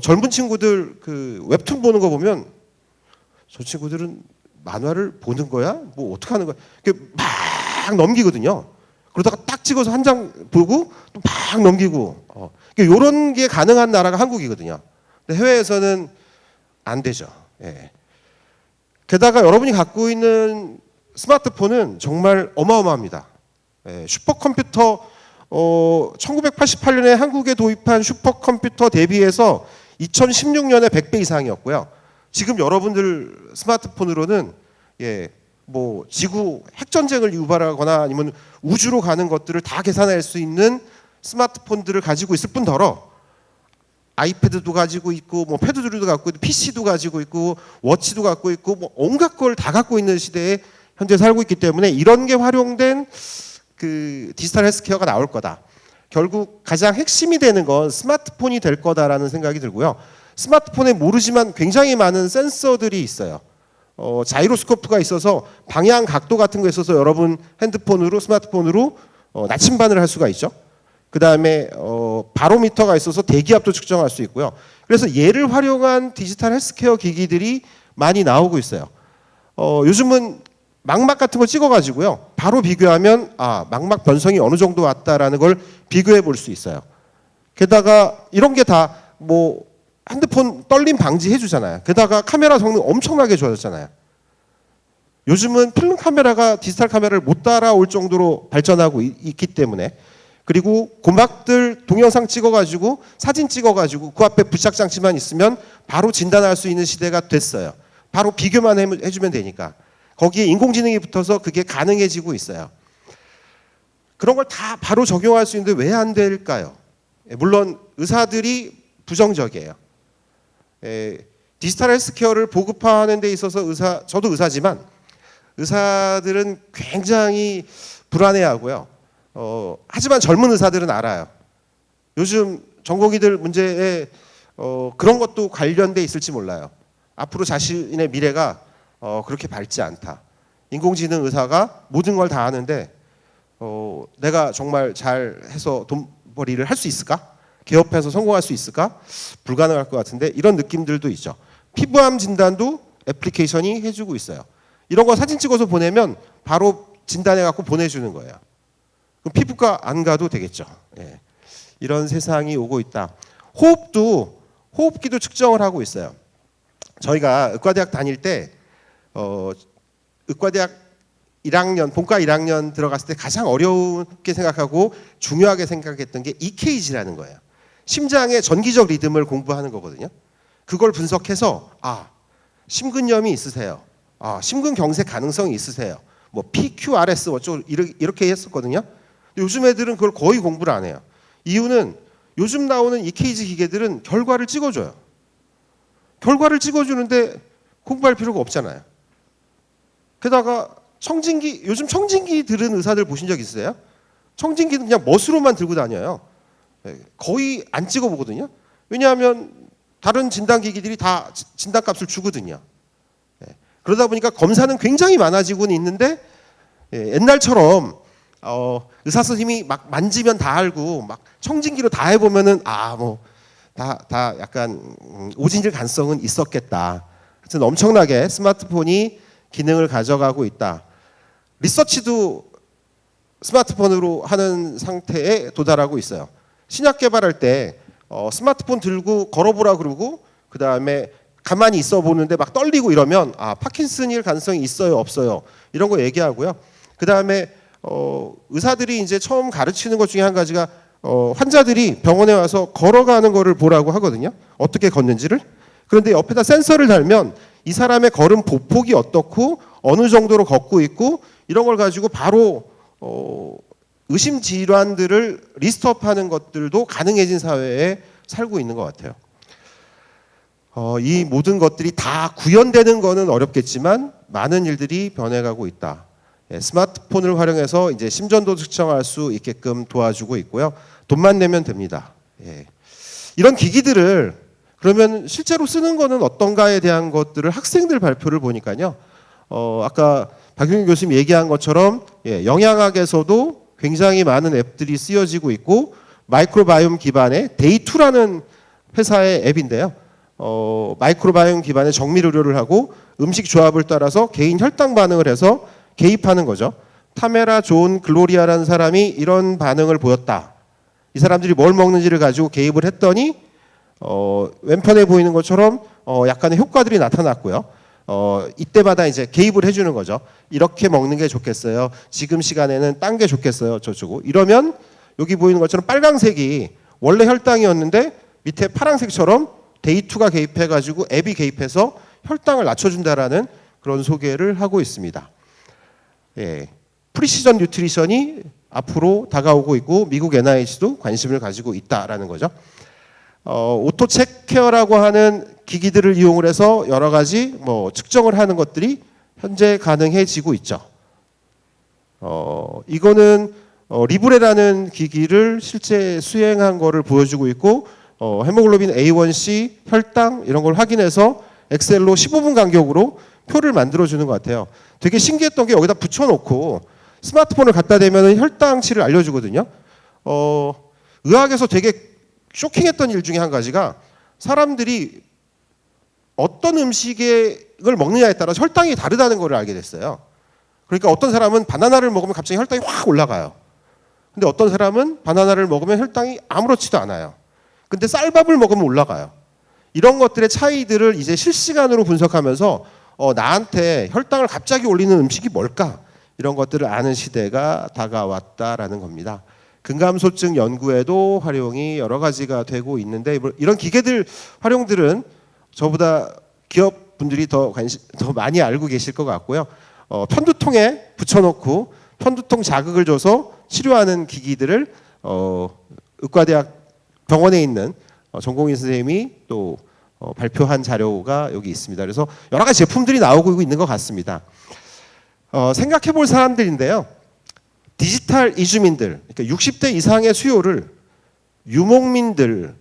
젊은 친구들 그 웹툰 보는 거 보면 저 친구들은 만화를 보는 거야? 뭐 어떻게 하는 거야? 막 넘기거든요. 그러다가 딱 찍어서 한 장 보고 또 막 넘기고 이런 게 가능한 나라가 한국이거든요. 근데 해외에서는 안 되죠. 예. 게다가 여러분이 갖고 있는 스마트폰은 정말 어마어마합니다. 예. 슈퍼컴퓨터 1988년에 한국에 도입한 슈퍼컴퓨터 대비해서 2016년에 100배 이상이었고요. 지금 여러분들 스마트폰으로는 뭐 지구 핵전쟁을 유발하거나 아니면 우주로 가는 것들을 다 계산할 수 있는 스마트폰들을 가지고 있을 뿐더러 아이패드도 가지고 있고 뭐 패드들도 갖고 있고 PC도 가지고 있고 워치도 갖고 있고 뭐 온갖 걸 다 갖고 있는 시대에 현재 살고 있기 때문에 이런 게 활용된 그 디지털 헬스케어가 나올 거다. 결국 가장 핵심이 되는 건 스마트폰이 될 거다라는 생각이 들고요. 스마트폰에 모르지만 굉장히 많은 센서들이 있어요. 자이로스코프가 있어서 방향 각도 같은 거 있어서 여러분 핸드폰으로 스마트폰으로 나침반을 할 수가 있죠. 그 다음에 바로미터가 있어서 대기압도 측정할 수 있고요. 그래서 얘를 활용한 디지털 헬스케어 기기들이 많이 나오고 있어요. 요즘은 망막 같은 거 찍어가지고요. 바로 비교하면 망막 변성이 어느 정도 왔다라는 걸 비교해 볼 수 있어요. 게다가 이런 게 다 뭐 핸드폰 떨림 방지해 주잖아요. 게다가 카메라 성능 엄청나게 좋아졌잖아요. 요즘은 필름 카메라가 디지털 카메라를 못 따라올 정도로 발전하고 있기 때문에 그리고 고막들 동영상 찍어가지고 사진 찍어가지고 그 앞에 부착 장치만 있으면 바로 진단할 수 있는 시대가 됐어요. 바로 비교만 해주면 되니까. 거기에 인공지능이 붙어서 그게 가능해지고 있어요. 그런 걸 다 바로 적용할 수 있는데 왜 안 될까요? 물론 의사들이 부정적이에요. 디지털 헬스케어를 보급화하는 데 있어서 저도 의사지만 의사들은 굉장히 불안해하고요. 하지만 젊은 의사들은 알아요. 요즘 전공의들 문제에 그런 것도 관련돼 있을지 몰라요. 앞으로 자신의 미래가 그렇게 밝지 않다. 인공지능 의사가 모든 걸 다 하는데 내가 정말 잘해서 돈벌이를 할 수 있을까? 개업해서 성공할 수 있을까? 불가능할 것 같은데 이런 느낌들도 있죠. 피부암 진단도 애플리케이션이 해주고 있어요. 이런 거 사진 찍어서 보내면 바로 진단해갖고 보내주는 거예요. 그럼 피부과 안 가도 되겠죠. 예. 이런 세상이 오고 있다. 호흡기도 측정을 하고 있어요. 저희가 의과대학 다닐 때 의과대학 1학년, 본과 1학년 들어갔을 때 가장 어렵게 생각하고 중요하게 생각했던 게 EKG라는 거예요. 심장의 전기적 리듬을 공부하는 거거든요. 그걸 분석해서 심근염이 있으세요. 심근경색 가능성이 있으세요. 뭐 PQRS 어쩌고 이렇게 했었거든요. 근데 요즘 애들은 그걸 거의 공부를 안 해요. 이유는 요즘 나오는 EKG 기계들은 결과를 찍어줘요. 결과를 찍어주는데 공부할 필요가 없잖아요. 게다가 요즘 청진기 들은 의사들 보신 적 있으세요? 청진기는 그냥 멋으로만 들고 다녀요. 거의 안 찍어보거든요. 왜냐하면 다른 진단기기들이 다 진단값을 주거든요. 그러다 보니까 검사는 굉장히 많아지고는 있는데 옛날처럼 의사 선생님이 막 만지면 다 알고 막 청진기로 다 해보면은 다 약간 오진일 가능성은 있었겠다. 하여튼 엄청나게 스마트폰이 기능을 가져가고 있다. 리서치도 스마트폰으로 하는 상태에 도달하고 있어요. 신약 개발할 때 스마트폰 들고 걸어보라 그러고 그 다음에 가만히 있어 보는데 막 떨리고 이러면 파킨슨일 가능성이 있어요, 없어요 이런 거 얘기하고요. 그 다음에 의사들이 이제 처음 가르치는 것 중에 한 가지가 환자들이 병원에 와서 걸어가는 거를 보라고 하거든요. 어떻게 걷는지를. 그런데 옆에다 센서를 달면 이 사람의 걸음 보폭이 어떻고 어느 정도로 걷고 있고 이런 걸 가지고 바로 의심 질환들을 리스트업하는 것들도 가능해진 사회에 살고 있는 것 같아요. 이 모든 것들이 다 구현되는 거는 어렵겠지만 많은 일들이 변해가고 있다. 스마트폰을 활용해서 이제 심전도 측정할 수 있게끔 도와주고 있고요. 돈만 내면 됩니다. 이런 기기들을 그러면 실제로 쓰는 거는 어떤가에 대한 것들을 학생들 발표를 보니까요. 아까 박윤경 교수님 얘기한 것처럼 영양학에서도 굉장히 많은 앱들이 쓰여지고 있고 마이크로바이옴 기반의 데이2라는 회사의 앱인데요. 마이크로바이옴 기반의 정밀 의료를 하고 음식 조합을 따라서 개인 혈당 반응을 해서 개입하는 거죠. 타메라 존 글로리아라는 사람이 이런 반응을 보였다. 이 사람들이 뭘 먹는지를 가지고 개입을 했더니 왼편에 보이는 것처럼 약간의 효과들이 나타났고요. 이때마다 이제 개입을 해주는 거죠. 이렇게 먹는 게 좋겠어요. 지금 시간에는 딴 게 좋겠어요. 저쪽으로. 이러면 여기 보이는 것처럼 빨강색이 원래 혈당이었는데 밑에 파란색처럼 데이2가 개입해가지고 앱이 개입해서 혈당을 낮춰준다라는 그런 소개를 하고 있습니다. 프리시전 뉴트리션이 앞으로 다가오고 있고 미국 NIH도 관심을 가지고 있다라는 거죠. 오토 체크케어라고 하는 기기들을 이용을 해서 여러 가지 측정을 하는 것들이 현재 가능해지고 있죠. 이거는 리브레라는 기기를 실제 수행한 거를 보여주고 있고 헤모글로빈 A1C, 혈당 이런 걸 확인해서 엑셀로 15분 간격으로 표를 만들어주는 것 같아요. 되게 신기했던 게 여기다 붙여놓고 스마트폰을 갖다 대면 혈당치를 알려주거든요. 의학에서 되게 쇼킹했던 일 중에 한 가지가 사람들이 어떤 음식을 먹느냐에 따라 혈당이 다르다는 걸 알게 됐어요. 그러니까 어떤 사람은 바나나를 먹으면 갑자기 혈당이 확 올라가요. 근데 어떤 사람은 바나나를 먹으면 혈당이 아무렇지도 않아요. 근데 쌀밥을 먹으면 올라가요. 이런 것들의 차이들을 이제 실시간으로 분석하면서 나한테 혈당을 갑자기 올리는 음식이 뭘까? 이런 것들을 아는 시대가 다가왔다라는 겁니다. 근감소증 연구에도 활용이 여러 가지가 되고 있는데 이런 기계들 활용들은 저보다 기업 분들이 더 많이 알고 계실 것 같고요. 편두통에 붙여놓고 편두통 자극을 줘서 치료하는 기기들을 의과대학 병원에 있는 전공의 선생님이 또 발표한 자료가 여기 있습니다. 그래서 여러 가지 제품들이 나오고 있는 것 같습니다. 생각해 볼 사람들인데요. 디지털 이주민들, 그러니까 60대 이상의 수요를 유목민들,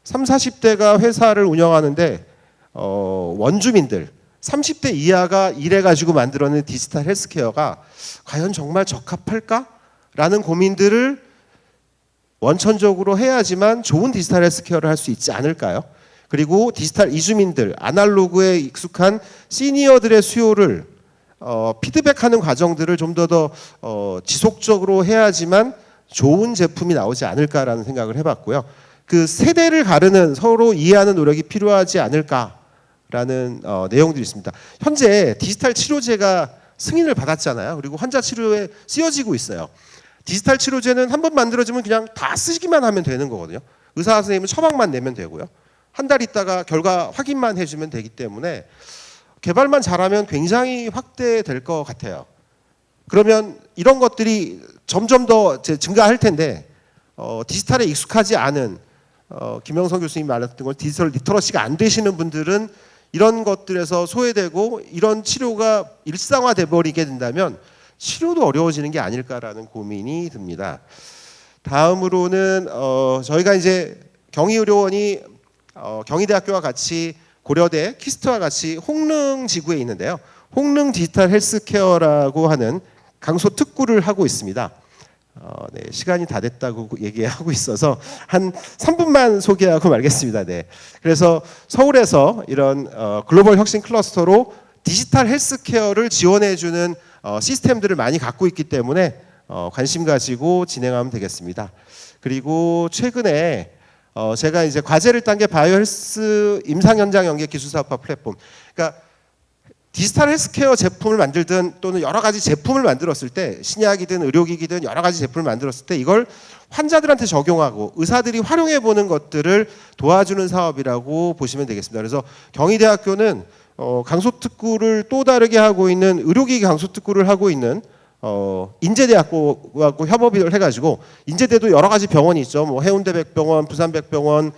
30, 40대가 회사를 운영하는데 원주민들, 30대 이하가 일해가지고 만들어낸 디지털 헬스케어가 과연 정말 적합할까라는 고민들을 원천적으로 해야지만 좋은 디지털 헬스케어를 할 수 있지 않을까요? 그리고 디지털 이주민들, 아날로그에 익숙한 시니어들의 수요를 피드백하는 과정들을 좀 더 지속적으로 해야지만 좋은 제품이 나오지 않을까라는 생각을 해봤고요. 그 세대를 가르는 서로 이해하는 노력이 필요하지 않을까라는 내용들이 있습니다. 현재 디지털 치료제가 승인을 받았잖아요. 그리고 환자 치료에 쓰여지고 있어요. 디지털 치료제는 한번 만들어지면 그냥 다 쓰기만 하면 되는 거거든요. 의사 선생님은 처방만 내면 되고요. 한 달 있다가 결과 확인만 해주면 되기 때문에 개발만 잘하면 굉장히 확대될 것 같아요. 그러면 이런 것들이 점점 더 증가할 텐데 디지털에 익숙하지 않은 김영선 교수님 말했던 걸 디지털 리터러시가 안 되시는 분들은 이런 것들에서 소외되고 이런 치료가 일상화돼 버리게 된다면 치료도 어려워지는 게 아닐까라는 고민이 듭니다. 다음으로는 저희가 이제 경희의료원이 경희대학교와 같이 고려대 키스트와 같이 홍릉 지구에 있는데요. 홍릉 디지털 헬스케어라고 하는 강소 특구를 하고 있습니다. 네, 시간이 다 됐다고 얘기하고 있어서 한 3분만 소개하고 말겠습니다. 네. 그래서 서울에서 이런 글로벌 혁신 클러스터로 디지털 헬스케어를 지원해주는 시스템들을 많이 갖고 있기 때문에 관심 가지고 진행하면 되겠습니다. 그리고 최근에 제가 이제 과제를 딴 게 바이오 헬스 임상 현장 연계 기술 사업화 플랫폼. 그러니까 디지털 헬스케어 제품을 만들든 또는 여러 가지 제품을 만들었을 때 신약이든 의료기기든 여러 가지 제품을 만들었을 때 이걸 환자들한테 적용하고 의사들이 활용해 보는 것들을 도와주는 사업이라고 보시면 되겠습니다. 그래서 경희대학교는 강소특구를 또 다르게 하고 있는 의료기기 강소특구를 하고 있는 인제대학교와 협업을 해가지고 인제대도 여러 가지 병원이 있죠. 뭐 해운대백병원, 부산백병원,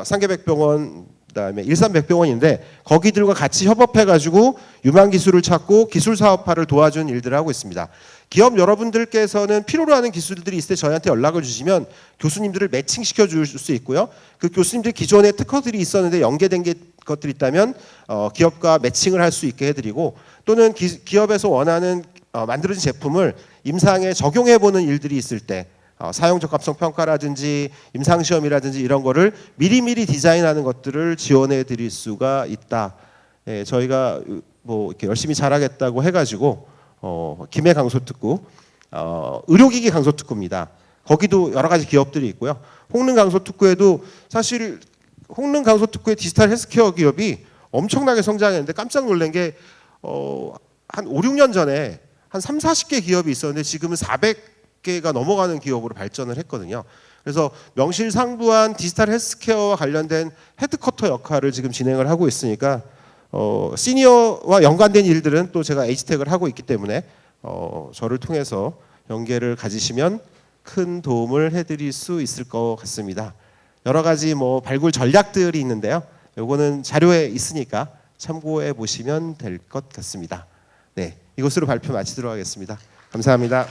상계백병원, 그다음에 일산백병원인데 거기들과 같이 협업해가지고 유망 기술을 찾고 기술 사업화를 도와주는 일들을 하고 있습니다. 기업 여러분들께서는 필요로 하는 기술들이 있을 때 저희한테 연락을 주시면 교수님들을 매칭시켜 줄 수 있고요. 그 교수님들 기존에 특허들이 있었는데 연계된 것들이 있다면 기업과 매칭을 할 수 있게 해드리고 또는 기업에서 원하는 만들어진 제품을 임상에 적용해보는 일들이 있을 때 사용 적합성 평가라든지 임상 시험이라든지 이런 거를 미리미리 디자인하는 것들을 지원해 드릴 수가 있다. 예, 저희가 뭐 이렇게 열심히 잘하겠다고 해가지고 김해 강소특구, 의료기기 강소특구입니다. 거기도 여러 가지 기업들이 있고요. 홍릉 강소특구에도 사실 홍릉 강소특구의 디지털 헬스케어 기업이 엄청나게 성장했는데 깜짝 놀란 게 한 5, 6년 전에 한 3, 40개 기업이 있었는데 지금은 400개가 넘어가는 기업으로 발전을 했거든요. 그래서 명실상부한 디지털 헬스케어와 관련된 헤드쿼터 역할을 지금 진행을 하고 있으니까 시니어와 연관된 일들은 또 제가 에이지텍을 하고 있기 때문에 저를 통해서 연계를 가지시면 큰 도움을 해드릴 수 있을 것 같습니다. 여러 가지 뭐 발굴 전략들이 있는데요. 요거는 자료에 있으니까 참고해 보시면 될 것 같습니다. 네, 이것으로 발표 마치도록 하겠습니다. 감사합니다.